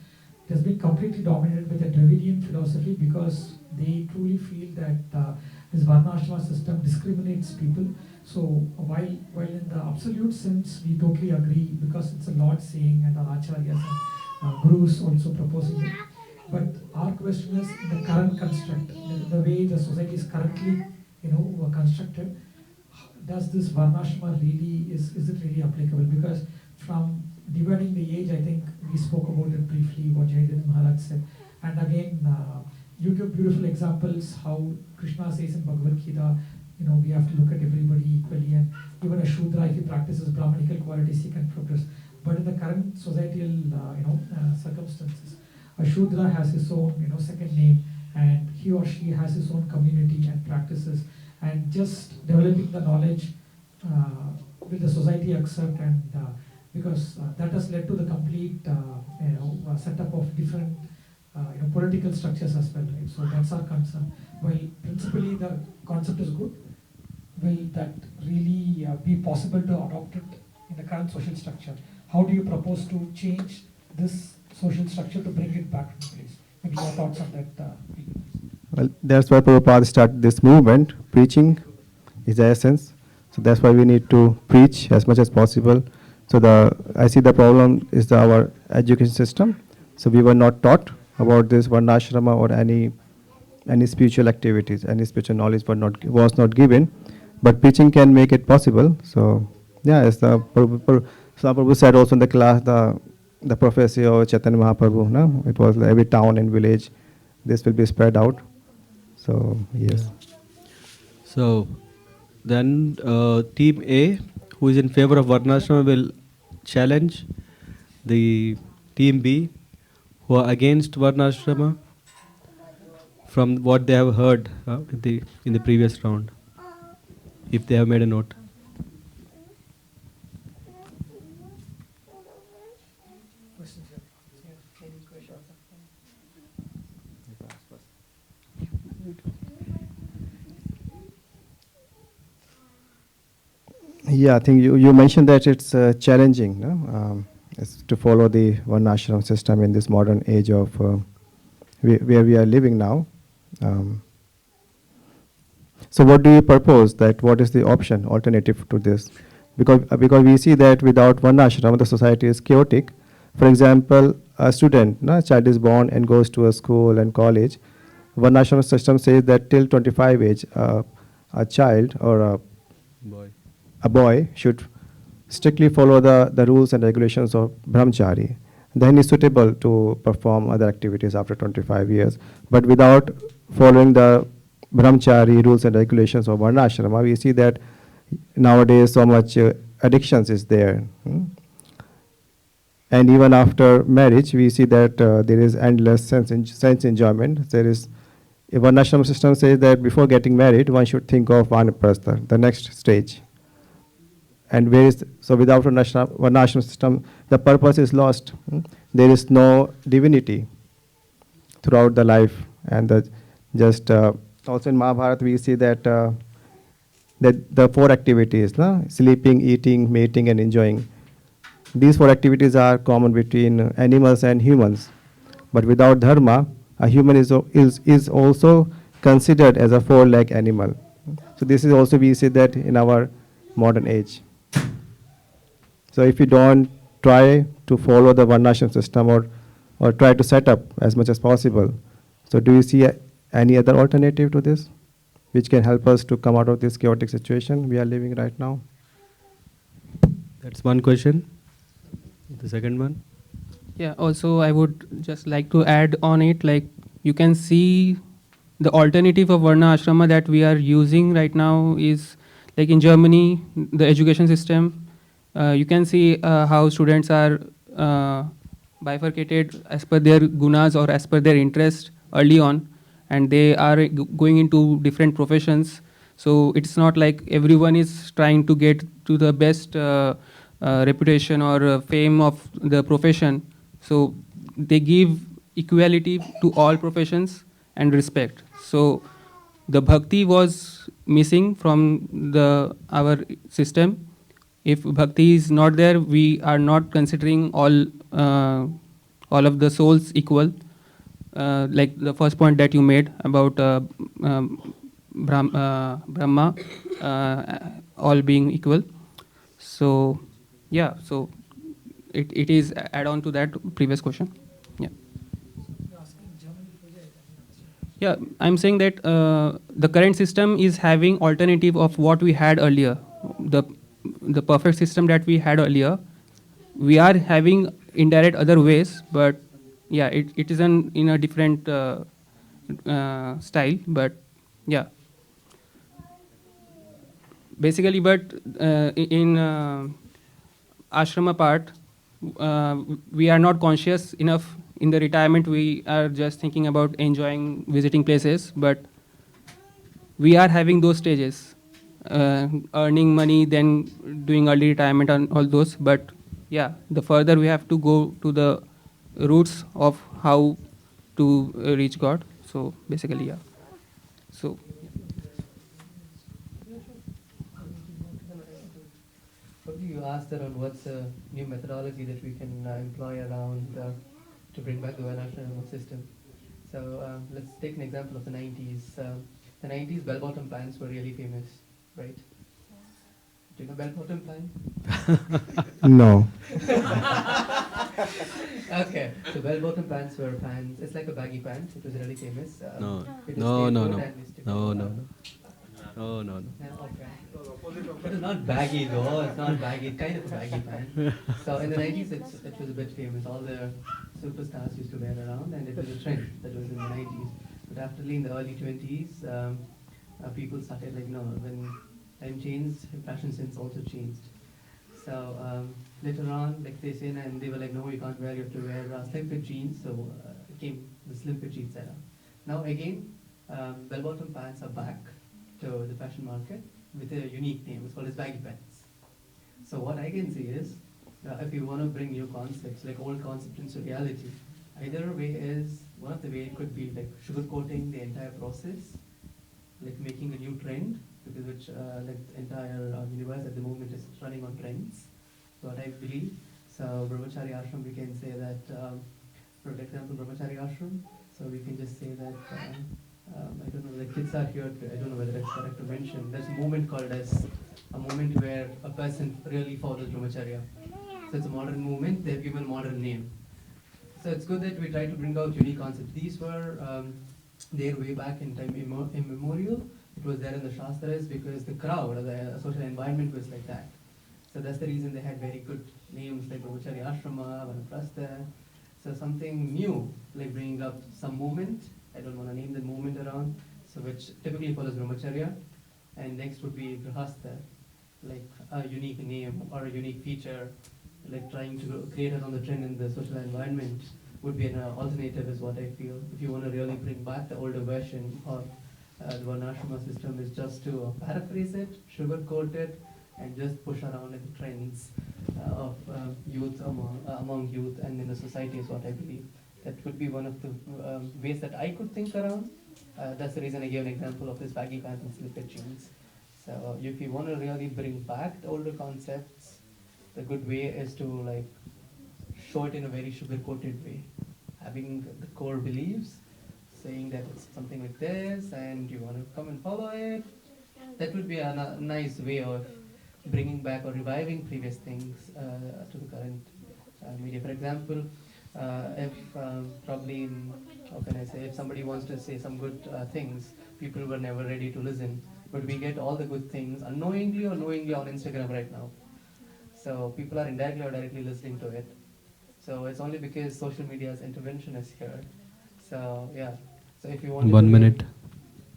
it has been completely dominated by the Dravidian philosophy because they truly feel that this Varnashrama system discriminates people. So while in the absolute sense we totally agree because it's a Lord saying and our Acharyas and Gurus also proposing it. But our question is in the current construct, the way the society is currently constructed, does this Varnashrama really, is it really applicable? Because from dividing the age, I think we spoke about it briefly, what Jayadeva Maharaj said. And again, you give beautiful examples how Krishna says in Bhagavad Gita, we have to look at everybody equally, and even a Shudra, if he practices Brahmanical qualities, he can progress. But in the current societal, circumstances, a Shudra has his own, second name, and he or she has his own community and practices, and just developing the knowledge will the society accept, and because that has led to the complete, setup of different, political structures as well, right? So that's our concern. While principally the concept is good, will that really be possible to adopt it in the current social structure? How do you propose to change this social structure to bring it back into place? Maybe your thoughts on that. Well, that's why Prabhupada started this movement. Preaching is the essence. So that's why we need to preach as much as possible. So I see the problem is our education system. So we were not taught about this Varnashrama or any spiritual activities, any spiritual knowledge was not given. But preaching can make it possible. So yeah, as the Prabhu said also in the class, the prophecy of Chaitanya Mahaprabhu, no? It was like every town and village, this will be spread out. So yes. So then team A, who is in favor of Varnashrama, will challenge the team B, who are against Varnashrama, from what they have heard in the previous round, if they have made a note. Yeah, I think you mentioned that it's challenging, no? It's to follow the Varnashram system in this modern age of where we are living now. So what do you propose? That what is the option, alternative to this? Because we see that without Varnashram, the society is chaotic. For example, a student, no, child is born and goes to a school and college. Varnashram system says that till 25 age, a child or Boy. a boy should strictly follow the rules and regulations of brahmachari. Then he's suitable to perform other activities after 25 years. But without following the brahmachari rules and regulations of varnashrama, we see that nowadays so much addictions is there. And even after marriage, we see that there is endless sense enjoyment. There is a varnashram system says that before getting married, one should think of vanaprastha, the next stage. And where is so without varnashram system, the purpose is lost. There is no divinity throughout the life, and just also in Mahabharata we see that that the four activities, no? Sleeping, eating, mating, and enjoying. These four activities are common between animals and humans. But without dharma, a human is also considered as a four-leg animal. So this is also we see that in our modern age. So if you don't try to follow the varnashram system or try to set up as much as possible, so do you see any other alternative to this which can help us to come out of this chaotic situation we are living right now? That's one question. The second one? Yeah, also I would just like to add on it, like you can see the alternative of Varna Ashrama that we are using right now is like in Germany, the education system. You can see how students are bifurcated as per their gunas or as per their interest early on, and they are going into different professions. So it's not like everyone is trying to get to the best reputation or fame of the profession. So they give equality to all professions and respect. So the bhakti was missing from our system. If bhakti is not there, we are not considering all of the souls equal. Like the first point that you made about Brahma all being equal. So yeah, so it is add on to that previous question. Yeah. Yeah, I'm saying that the current system is having alternative of what we had earlier. The perfect system that we had earlier, we are having indirect other ways, but yeah, it is in a different style, but yeah. Basically, but in ashrama part, we are not conscious enough. In the retirement, we are just thinking about enjoying visiting places, but we are having those stages, earning money, then doing early retirement and all those. But yeah, the further we have to go to the roots of how to reach God. So basically, yeah. So. Probably you asked around what's a new methodology that we can employ around to bring back the Varnashram system. So let's take an example of the 90s. The 90s bell-bottom pants were really famous, right? Do you know bell-bottom pants? No. Okay, so bell-bottom pants were pants. It's like a baggy pant. It was really famous. No. It was No. Yeah, okay. It is not baggy though. It's not baggy. It's kind of a baggy pant. So in the 90s, it was a bit famous. All the superstars used to wear around, and it was a trend that was in the 90s. But after in the early 20s, people started like, no, when time changed, fashion sense also changed. So later on, like they say, and they were like, no, you can't wear. You have to wear slim fit jeans. So came the slim fit jeans era. Now again, bell-bottom pants are back to the fashion market with a unique name. It's called as baggy pants. So what I can see is, if you want to bring new concepts, like old concepts into reality, either way is, one of the way it could be like sugarcoating the entire process, like making a new trend, because which like the entire universe at the moment is running on trends. So what I believe, so Brahmachari Ashram, we can say that, for example, Brahmachari Ashram, so we can just say that, I don't know, the kids are here, I don't know whether it's correct to mention, there's a movement called as a moment where a person really follows Brahmacharya. So So it's a modern movement, they've given a modern name. So it's good that we try to bring out unique concepts. These were there way back in time immemorial. It was there in the Shastras because the crowd or the social environment was like that. So that's the reason they had very good names like Brahmachari Ashrama, Vanaprastha. So something new, like bringing up some movement. I don't want to name the movement around, so which typically follows Brahmacharya. And next would be Grihastha, like a unique name or a unique feature, like trying to create another trend in the social environment would be an alternative is what I feel. If you want to really bring back the older version of the Varnashrama system is just to paraphrase it, sugarcoat it, and just push around in the trends of youth among youth and in the society is what I believe. That could be one of the ways that I could think around. That's the reason I gave an example of this baggy pants and slipper jeans. So if you want to really bring back the older concepts, the good way is to like show it in a very sugar-coated way, having the core beliefs, saying that it's something like this, and you want to come and follow it. That would be a nice way of bringing back or reviving previous things to the current media. For example, if probably, how can I say, if somebody wants to say some good things, people were never ready to listen. But we get all the good things unknowingly or knowingly on Instagram right now. So people are indirectly or directly listening to it. So it's only because social media's intervention is here. So yeah. So if you want 1 minute.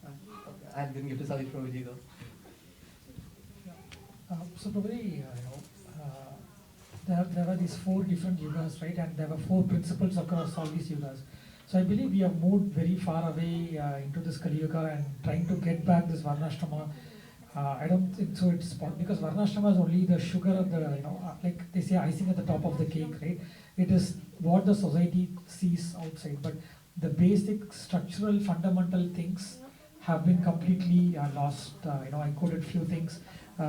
Okay. I'll give you to Savi Prabhuji though. So probably, there were these 4 different yugas, right? And there were 4 principles across all these yugas. So I believe we have moved very far away into this Kali Yuga and trying to get back this Varnashrama. I don't think so. It's because Varnashrama is only the sugar of the, like they say, icing at the top of the cake, right? It is what the society sees outside, but the basic structural fundamental things have been completely lost. I quoted few things,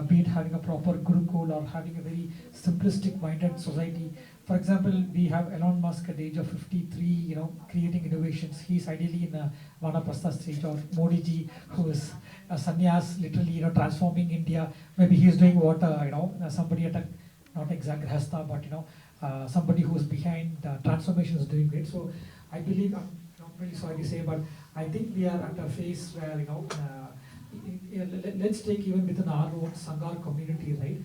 be it having a proper Gurukul or having a very simplistic minded society. For example, we have Elon Musk at the age of 53, creating innovations. He's ideally in a Vanaprastha stage, or Modi ji, who is a sannyas, literally, transforming India. Maybe he's doing what, somebody at a, not exact grihastha, but, somebody who's behind transformation is doing great. So I believe, I'm really sorry to say, but I think we are at a phase where, let's take even within our own Sanghar community, right?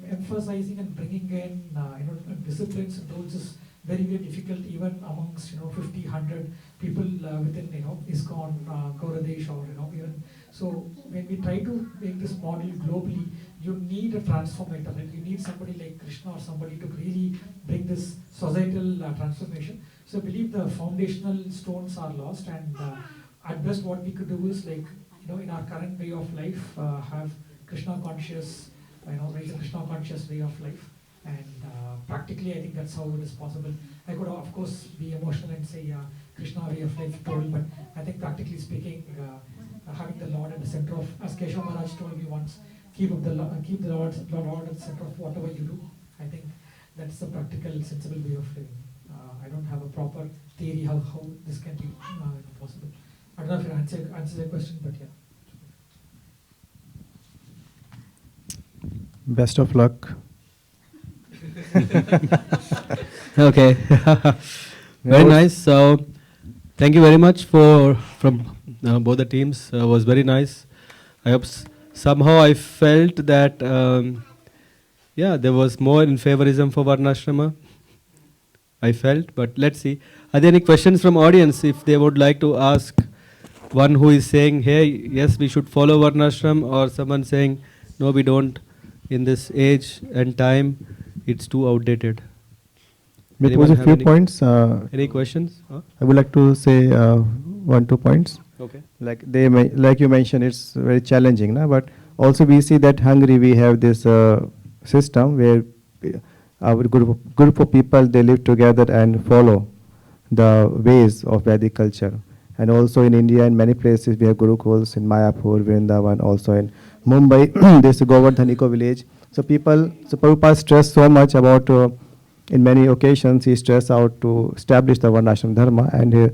Emphasizing and bringing in, disciplines and rules is very, very difficult even amongst, 50, 100 people within, ISKCON, Gauradesh, or, even. So when we try to make this model globally, you need a transformator, right? You need somebody like Krishna or somebody to really bring this societal transformation. So I believe the foundational stones are lost, and at best what we could do is like, in our current way of life, have Krishna conscious, raise a Krishna conscious way of life. And practically, I think that's how it is possible. I could, of course, be emotional and say Krishna way of life told, but I think practically speaking, having the Lord at the center of, as Keshav Maharaj told me once, keep the Lord at the center of whatever you do. I think that's the practical, sensible way of living. I don't have a proper theory how this can be possible. I don't know if it answers the question, but yeah. Best of luck. Okay. Very nice. So, thank you very much from both the teams. Was very nice. I hope somehow I felt that there was more in favorism for Varnashrama. I felt, but let's see. Are there any questions from audience if they would like to ask? One who is saying, hey, yes, we should follow Varnashram, or someone saying, no, we don't. In this age and time, it's too outdated. May pose a few points. Any questions? I would like to say 1-2 points. Okay. Like like you mentioned, it's very challenging, but also we see that Hungary we have this system where our group of people, they live together and follow the ways of Vedic culture. And also in India, in many places, we have Gurukuls in Mayapur, Vrindavan, also in Mumbai, there's a Govardhan Eco Village. So Prabhupada stress so much about, in many occasions, he stressed out to establish the Varnashram Dharma, and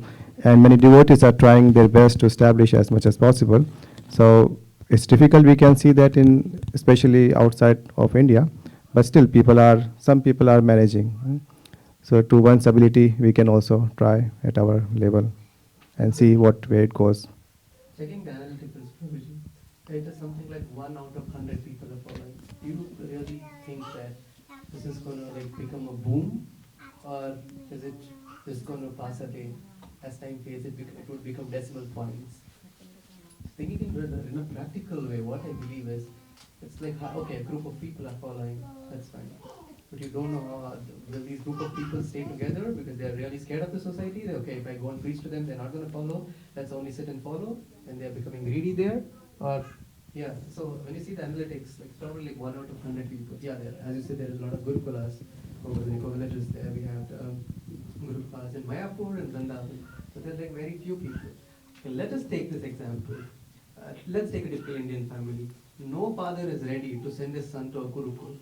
many devotees are trying their best to establish as much as possible. So it's difficult, we can see that especially outside of India. but still some people are managing. So to one's ability, we can also try at our level and see what way it goes. Checking the analytical provision, it is something like 1 out of 100 people are following. Do you really think that this is going to like become a boom, or is it just going to pass away as time fades? It would become decimal points. Thinking in a practical way, what I believe is, it's like okay, a group of people are following, that's fine. But you don't know how will these group of people stay together because they're really scared of the society. They're, okay, if I go and preach to them, they're not going to follow. Let's only sit and follow, and they're becoming greedy there. Or yeah, so when you see the analytics, like probably like 1 out of 100 people. Yeah, as you said, there is a lot of gurukulas over the villages there. We have gurukulas in Mayapur and Vrindavan. So there's like very few people. Okay, let us take this example. Let's take a typical Indian family. No father is ready to send his son to a gurukul.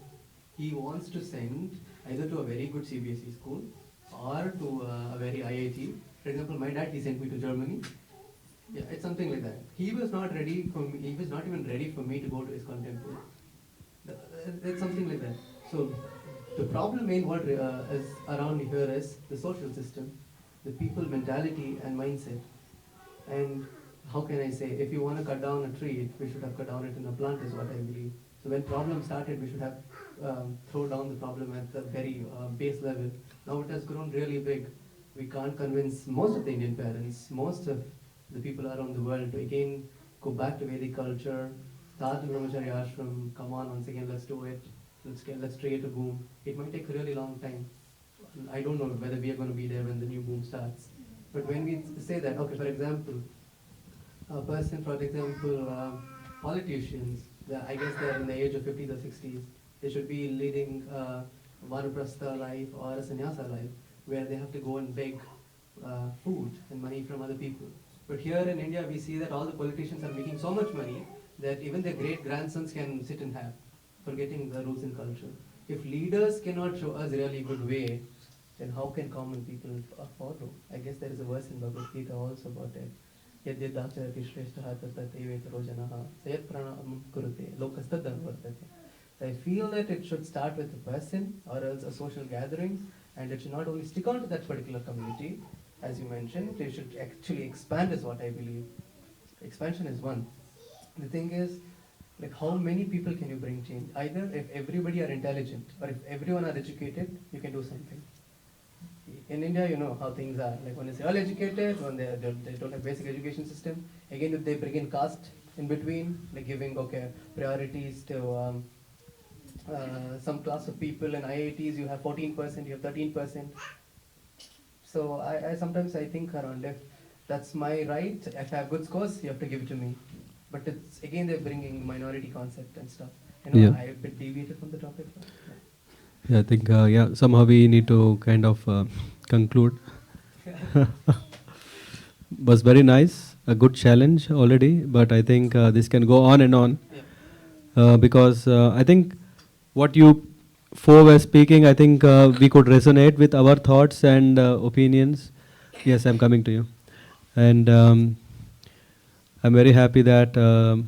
He wants to send either to a very good CBSE school or to a very IIT. For example, my dad, he sent me to Germany. Yeah, it's something like that. He was not ready for me. He was not even ready for me to go to his temple. It's something like that. So the problem main what is around here is the social system, the people mentality and mindset. And how can I say, if you want to cut down a tree, we should have cut down it in a plant is what I believe. So when problem started, we should have throw down the problem at the very base level. Now it has grown really big. We can't convince most of the Indian parents, most of the people around the world to again go back to Vedic culture, start the Brahmacharya ashram, come on, once again, let's do it. Let's create a boom. It might take a really long time. I don't know whether we are going to be there when the new boom starts. But when we say that, okay, for example, a person, for example, politicians, I guess they're in the age of 50s or 60s, they should be leading vanaprastha life or a sannyasa life, where they have to go and beg food and money from other people. But here in India, we see that all the politicians are making so much money that even their great-grandsons can sit and have, forgetting the rules and culture. If leaders cannot show us really good way, then how can common people follow? I guess there is a verse in Bhagavad Gita also about it. Yadhyadacharati shrestha tatateveta janaha sayat pranam kurute lokastad anvartate. So I feel that it should start with a person or else a social gathering, and it should not only stick on to that particular community, as you mentioned, it should actually expand is what I believe. Expansion is one. The thing is, like how many people can you bring change? Either if everybody are intelligent or if everyone are educated, you can do something. In India, you know how things are. Like when it's all educated, when they don't have basic education system. Again, if they bring in caste in between, like giving priorities to some class of people in IITs, you have 14%, you have 13%. So I sometimes I think around if that's my right, if I have good scores, you have to give it to me. But it's again they're bringing minority concept and stuff. You know, Yeah. I a bit deviated from the topic. Yeah, I think somehow we need to kind of conclude. Was very nice, a good challenge already, but I think this can go on and on because I think what you four were speaking, I think we could resonate with our thoughts and opinions. Yes, I'm coming to you, and I'm very happy that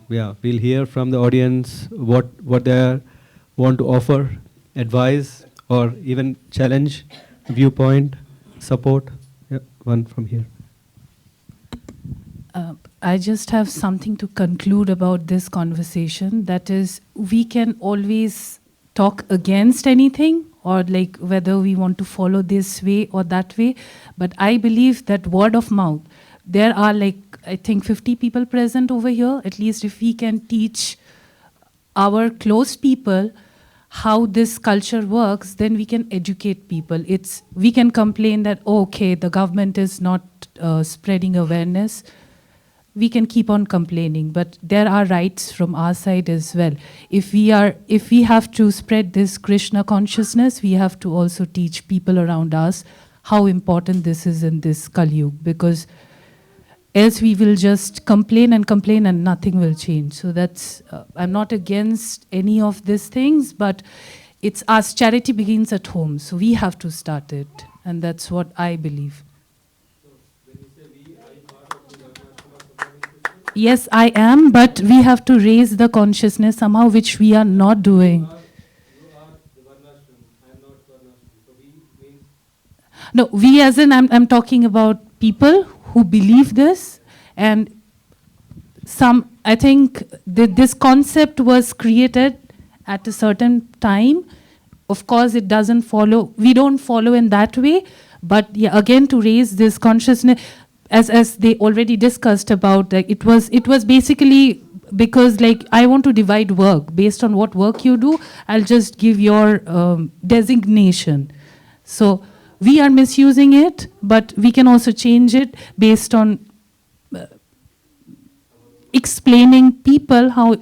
we'll hear from the audience what they want to offer, advice, or even challenge, viewpoint, support. Yeah, one from here. I just have something to conclude about this conversation. That is, we can always talk against anything or like whether we want to follow this way or that way. But I believe that word of mouth, there are like, I think 50 people present over here. At least if we can teach our close people how this culture works, then we can educate people. We can complain that, oh, okay, the government is not spreading awareness. We can keep on complaining, but there are rights from our side as well. If we have to spread this Krishna consciousness, we have to also teach people around us how important this is in this Kali Yuga, because else we will just complain and nothing will change. So that's, I'm not against any of these things, but it's us, charity begins at home, so we have to start it, and that's what I believe. Yes, I am, but we have to raise the consciousness somehow, which we are not doing. You are the No, we as in, I'm talking about people who believe this, and I think this concept was created at a certain time. Of course, it doesn't follow, we don't follow in that way, but yeah, again, to raise this consciousness, as they already discussed about, like, it was basically because, like, I want to divide work based on what work you do. I'll just give your designation. So we are misusing it, but we can also change it based on explaining people how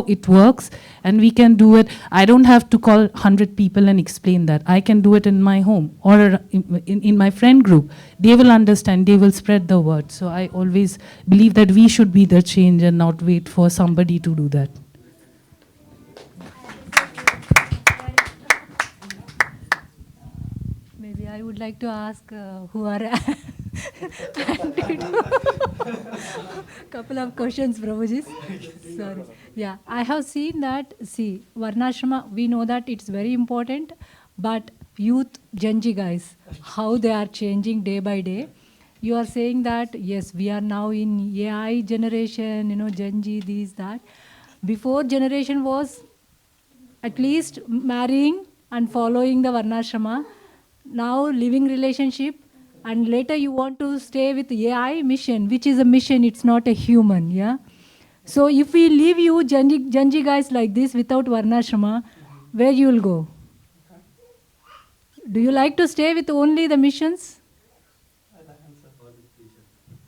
it works, and we can do it. I don't have to call 100 people and explain that. I can do it in my home or in my friend group. They will understand, they will spread the word. So I always believe that we should be the change and not wait for somebody to do that. Maybe I would like to ask who are couple of questions, Prabhuji. Sorry. Yeah, I have seen that. See, Varnashrama, we know that it's very important, but youth, Gen Z guys, how they are changing day by day. You are saying that yes, we are now in AI generation, Gen Z, these, that. Before generation was at least marrying and following the Varnashrama. Now living relationship, and later you want to stay with AI mission, which is a mission, it's not a human, yeah? So if we leave you, Gen Z guys like this, without Varnashrama, where you will go? Do you like to stay with only the missions?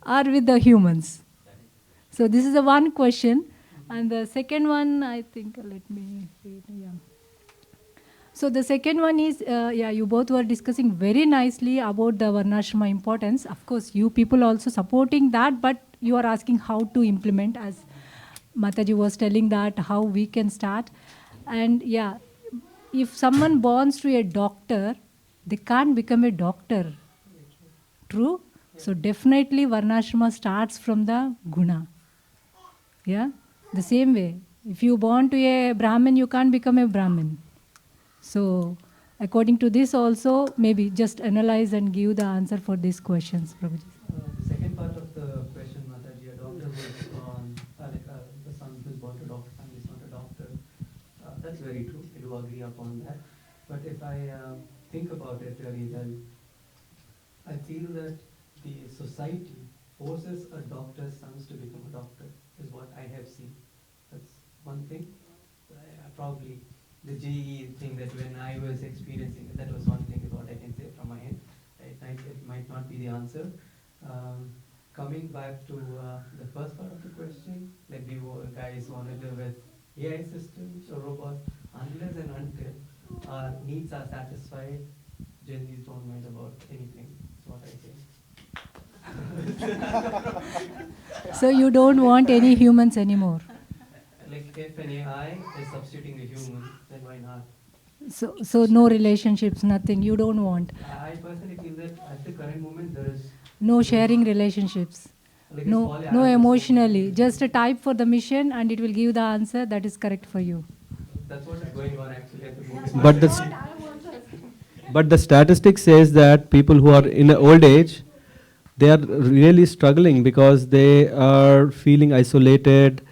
Or with the humans? So this is the one question. And the second one, I think, let me read, yeah. So the second one is, you both were discussing very nicely about the Varnashrama importance. Of course, you people also supporting that, but you are asking how to implement, as Mataji was telling that, how we can start. And yeah, if someone borns to a doctor, they can't become a doctor. True? So definitely Varnashrama starts from the guna. Yeah? The same way. If you born to a Brahmin, you can't become a Brahmin. So, according to this also, maybe just analyze and give the answer for these questions, Prabhuji. The second part of the question, Mataji, a doctor who is born, the son who is born to a doctor family is not a doctor. That's very true. I do agree upon that. But if I think about it really, then I feel that the society forces a doctor's sons to become a doctor, is what I have seen. That's one thing. Probably the GE thing that when I was experiencing it, that was one thing about I can say from my end. It might not be the answer. Coming back to the first part of the question, like do you guys want to live with AI systems or robots? Unless and until our needs are satisfied, Gen Zs don't mind about anything, is what I say. So you don't want any humans anymore? Like if an AI is substituting a human, then why not? So no relationships, nothing, you don't want? I personally feel that at the current moment there is no sharing relationships, like no emotionally, just a type for the mission and it will give the answer that is correct for you. That's what is going on actually at the moment. But the statistic says that people who are in old age, they are really struggling because they are feeling isolated.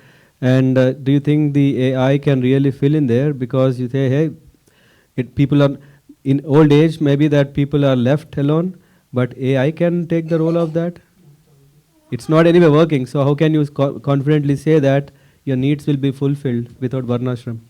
And do you think the AI can really fill in there? Because you say, hey, people are in old age, maybe that people are left alone, but AI can take the role of that. It's not anyway working, so how can you confidently say that your needs will be fulfilled without Varnashram?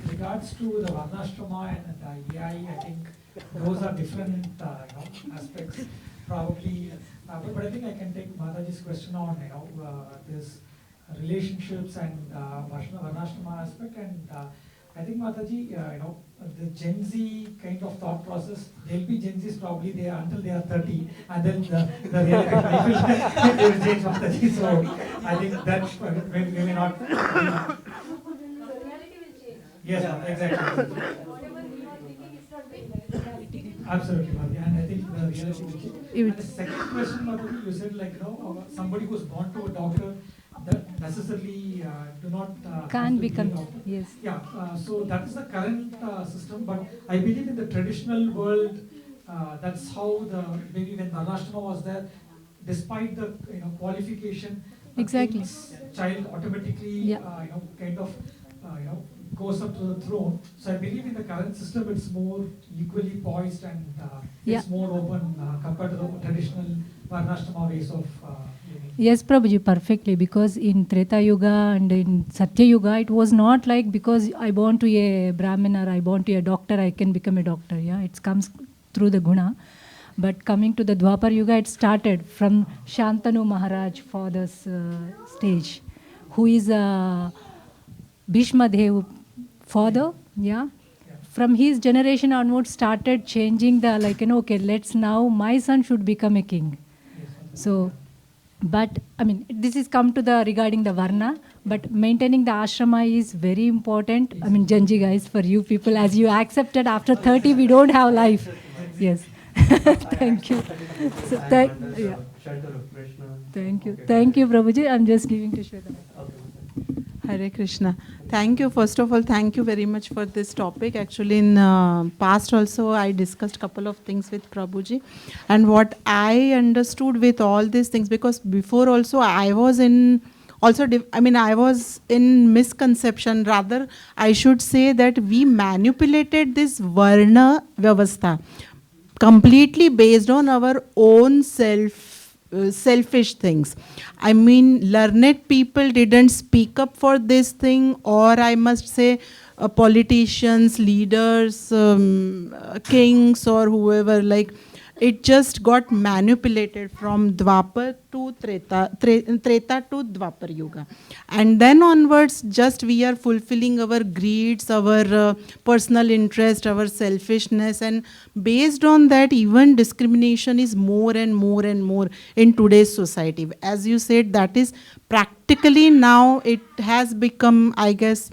With regards to the Varnashrama and the AI, I think those are different aspects. Probably, but I think I can take Mataji's question on this relationships and Varnashrama aspect, and I think Mataji, the Gen Z kind of thought process, they'll be Gen Zs probably there until they are 30, and then the real life will change Mataji. So I think that we may not. Yes, exactly. Absolutely, Madhuri. And I think the reality will keep. It- And the second question, Madhuri, you said like, somebody who's born to a doctor that necessarily do not have Can't to be a become, doctor. yes. Yeah, so that is the current system, but I believe in the traditional world, that's how maybe when Varnashrama was there, despite the qualification, a Exactly. king's child automatically Yeah. kind of goes up to the throne. So I believe in the current system it's more equally poised and Yeah. it's more open compared to the traditional Varnashrama ways of living. Yes, Prabhuji, perfectly. Because in Treta Yuga and in Satya Yuga, it was not like because I born to a Brahmin or I born to a doctor, I can become a doctor. Yeah, it comes through the guna. But coming to the Dwapar Yuga, it started from Shantanu Maharaj father's stage, who is Bhishma Dev father. Yeah. From his generation onwards, started changing the okay, let's now my son should become a king. So, but I mean, this is come to the regarding the Varna, but maintaining the ashrama is very important. I mean, Janji guys, for you people, as you accepted after 30, we don't have life. Yes. Thank you. So, yeah. Thank you, Prabhuji. I'm just giving to Shweta. Hare Krishna. Thank you. First of all, thank you very much for this topic. Actually, in past also, I discussed couple of things with Prabhuji. And what I understood with all these things, because before also I was in, I was in misconception. Rather, I should say that we manipulated this Varna Vyavastha completely based on our own selfish things. I mean, learned people didn't speak up for this thing, or I must say politicians, leaders, kings or whoever, it just got manipulated from Dwapar to Treta to Dwapar Yuga. And then onwards, just we are fulfilling our greeds, our personal interest, our selfishness, and based on that, even discrimination is more and more and more in today's society. As you said, that is practically now it has become, I guess,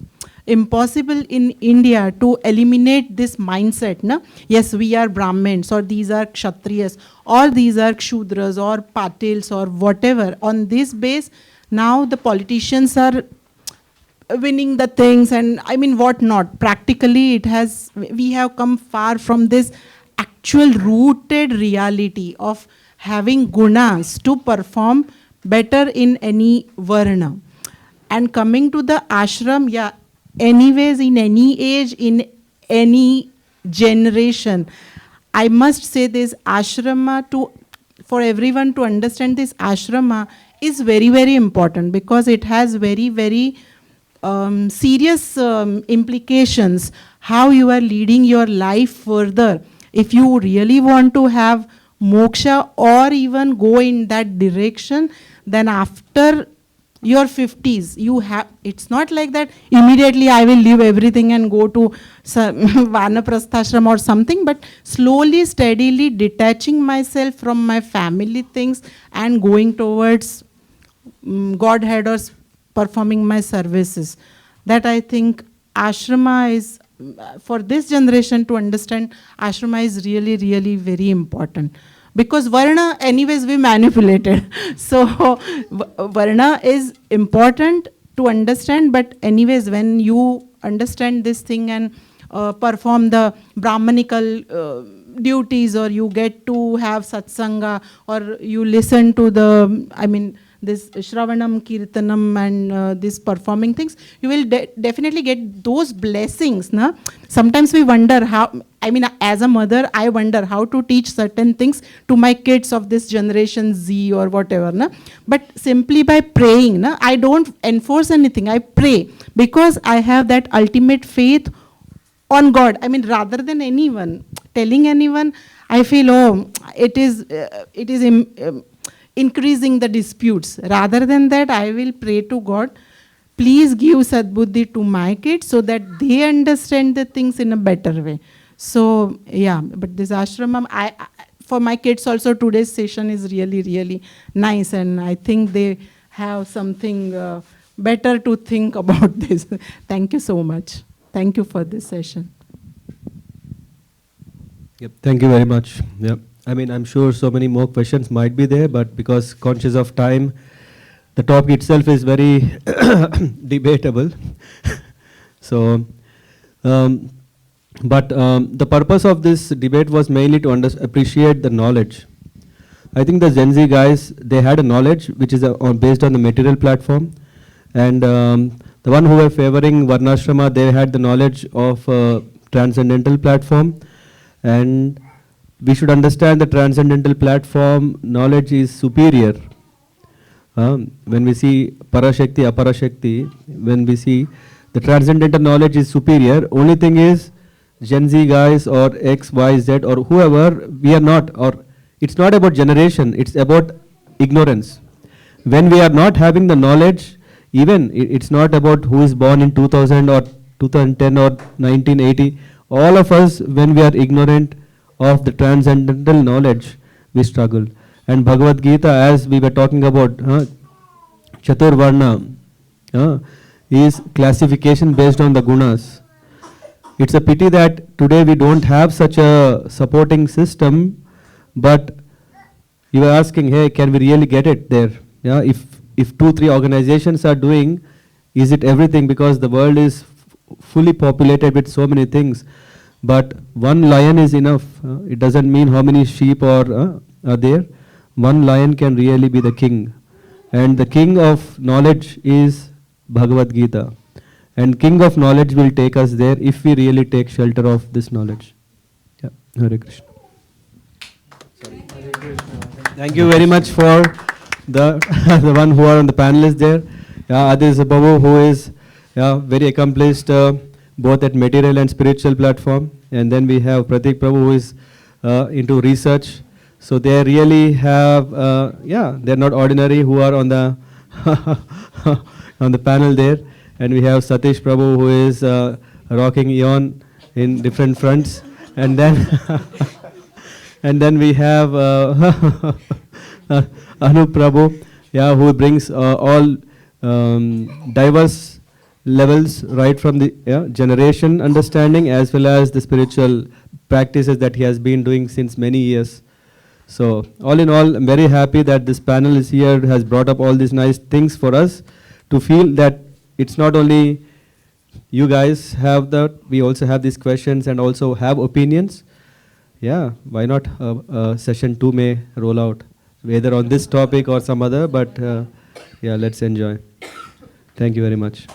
impossible in India to eliminate this mindset. Na? Yes, we are Brahmins, or these are Kshatriyas, or these are Kshudras, or Patils, or whatever. On this base, now the politicians are winning the things, and I mean, what not. Practically, we have come far from this actual rooted reality of having gunas to perform better in any varna. And coming to the ashram, yeah, anyways, in any age, in any generation, I must say this ashrama, for everyone to understand this ashrama is very, very important, because it has very, very serious implications, how you are leading your life further. If you really want to have moksha or even go in that direction, then after your 50s, it's not like that immediately I will leave everything and go to Vanaprasthashram or something, but slowly, steadily detaching myself from my family things and going towards Godhead or performing my services. That I think ashrama is, for this generation to understand, ashrama is really, really very important. Because Varna, anyways, we manipulated. So Varna is important to understand, but anyways, when you understand this thing and perform the Brahmanical duties, or you get to have satsanga, or you listen to this Shravanam, Kirtanam, and this performing things, you will definitely get those blessings. Na? Sometimes we wonder how, as a mother, I wonder how to teach certain things to my kids of this generation Z or whatever. Na? But simply by praying, na? I don't enforce anything, I pray, because I have that ultimate faith on God. Rather than anyone, telling anyone, I feel, it is increasing the disputes. Rather than that, I will pray to God, please give Sadbuddhi to my kids so that they understand the things in a better way. So, yeah, but this ashram, for my kids also, today's session is really, really nice, and I think they have something better to think about this. Thank you so much. Thank you for this session. Yep, thank you very much. Yep. I mean, I'm sure so many more questions might be there, but because conscious of time, the topic itself is very debatable. So, um, but the purpose of this debate was mainly to appreciate the knowledge. I think the Gen Z guys, they had a knowledge which is based on the material platform, and the one who were favoring Varnashrama, they had the knowledge of transcendental platform, and we should understand the transcendental platform knowledge is superior. When we see Parashakti, Aparashakti, when we see the transcendental knowledge is superior, only thing is Gen Z guys or X, Y, Z or whoever, we are not, or it's not about generation, it's about ignorance. When we are not having the knowledge, even it's not about who is born in 2000 or 2010 or 1980, all of us, when we are ignorant of the transcendental knowledge, we struggle. And Bhagavad Gita, as we were talking about, Chaturvarna is classification based on the gunas. It's a pity that today we don't have such a supporting system, but you were asking, hey, can we really get it there? Yeah, if 2-3 organizations are doing, is it everything? Because the world is fully populated with so many things. But one lion is enough. It doesn't mean how many sheep are there. One lion can really be the king. And the king of knowledge is Bhagavad Gita. And king of knowledge will take us there if we really take shelter of this knowledge. Yeah, Hare Krishna. Thank you very much for the the one who are on the panelists there. Yeah, Adis Babu, who is very accomplished both at material and spiritual platform. And then we have Pratik Prabhu, who is into research. So they really have, they're not ordinary who are on the on the panel there. And we have Satish Prabhu, who is rocking Eon in different fronts. And then and then we have Anup Prabhu, who brings all diverse levels, right from the generation understanding as well as the spiritual practices that he has been doing since many years. So all in all, I'm very happy that this panel is here, has brought up all these nice things for us to feel that it's not only you guys have that, we also have these questions and also have opinions. Yeah, why not session 2 may roll out, whether on this topic or some other, but yeah, let's enjoy. Thank you very much.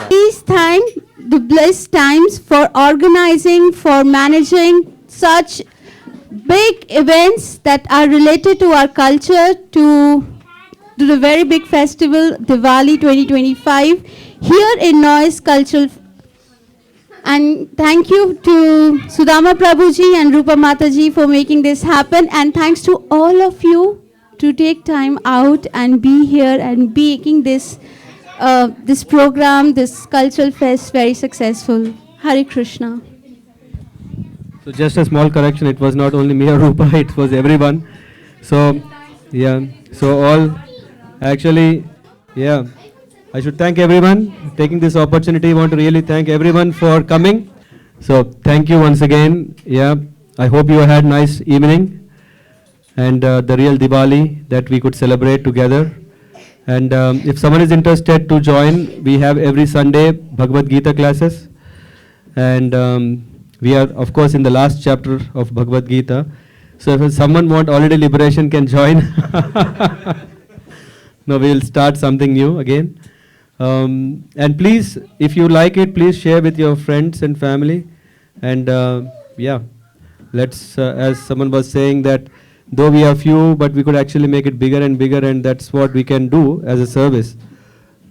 Please thank the Bliss Times for organizing, for managing such big events that are related to our culture, to the very big festival Diwali 2025 here in Neuss Cultural. And thank you to Sudama Prabhuji and Rupa Mataji for making this happen. And thanks to all of you to take time out and be here and making this this program, this cultural fest very successful. Hare Krishna. So just a small correction, it was not only me or Rupa, it was everyone. So yeah, so all actually, yeah, I should thank everyone taking this opportunity. I want to really thank everyone for coming. So thank you once again. Yeah, I hope you had nice evening and the real Diwali that we could celebrate together. And if someone is interested to join, we have every Sunday Bhagavad Gita classes. And we are, of course, in the last chapter of Bhagavad Gita. So if someone want already liberation can join. No, we will start something new again. And please, if you like it, please share with your friends and family. And yeah, let's, as someone was saying that though we are few, but we could actually make it bigger and bigger, and that's what we can do as a service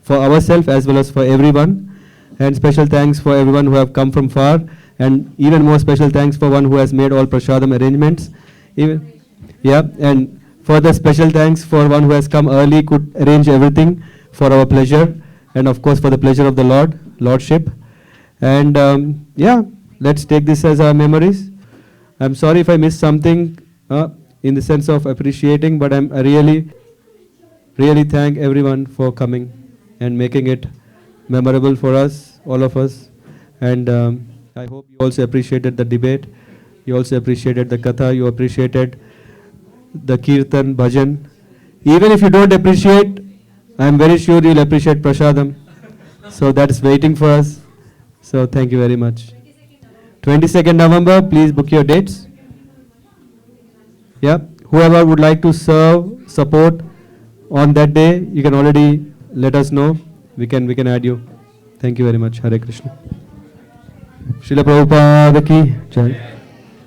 for ourselves as well as for everyone. And special thanks for everyone who have come from far, and even more special thanks for one who has made all prasadam arrangements. Even, yeah, and further special thanks for one who has come early, could arrange everything for our pleasure, and of course for the pleasure of the Lordship. And yeah, let's take this as our memories. I'm sorry if I missed something in the sense of appreciating, but I really thank everyone for coming and making it memorable for us, all of us. And I hope you also appreciated the debate. You also appreciated the katha. You appreciated the kirtan, bhajan. Even if you don't appreciate, I am very sure you'll appreciate prasadam. So that is waiting for us. So thank you very much. 22nd November, please book your dates. Yeah, whoever would like to serve, support on that day, you can already let us know. We can add you. Thank you very much. Hare Krishna. Srila Prabhupada ki jai.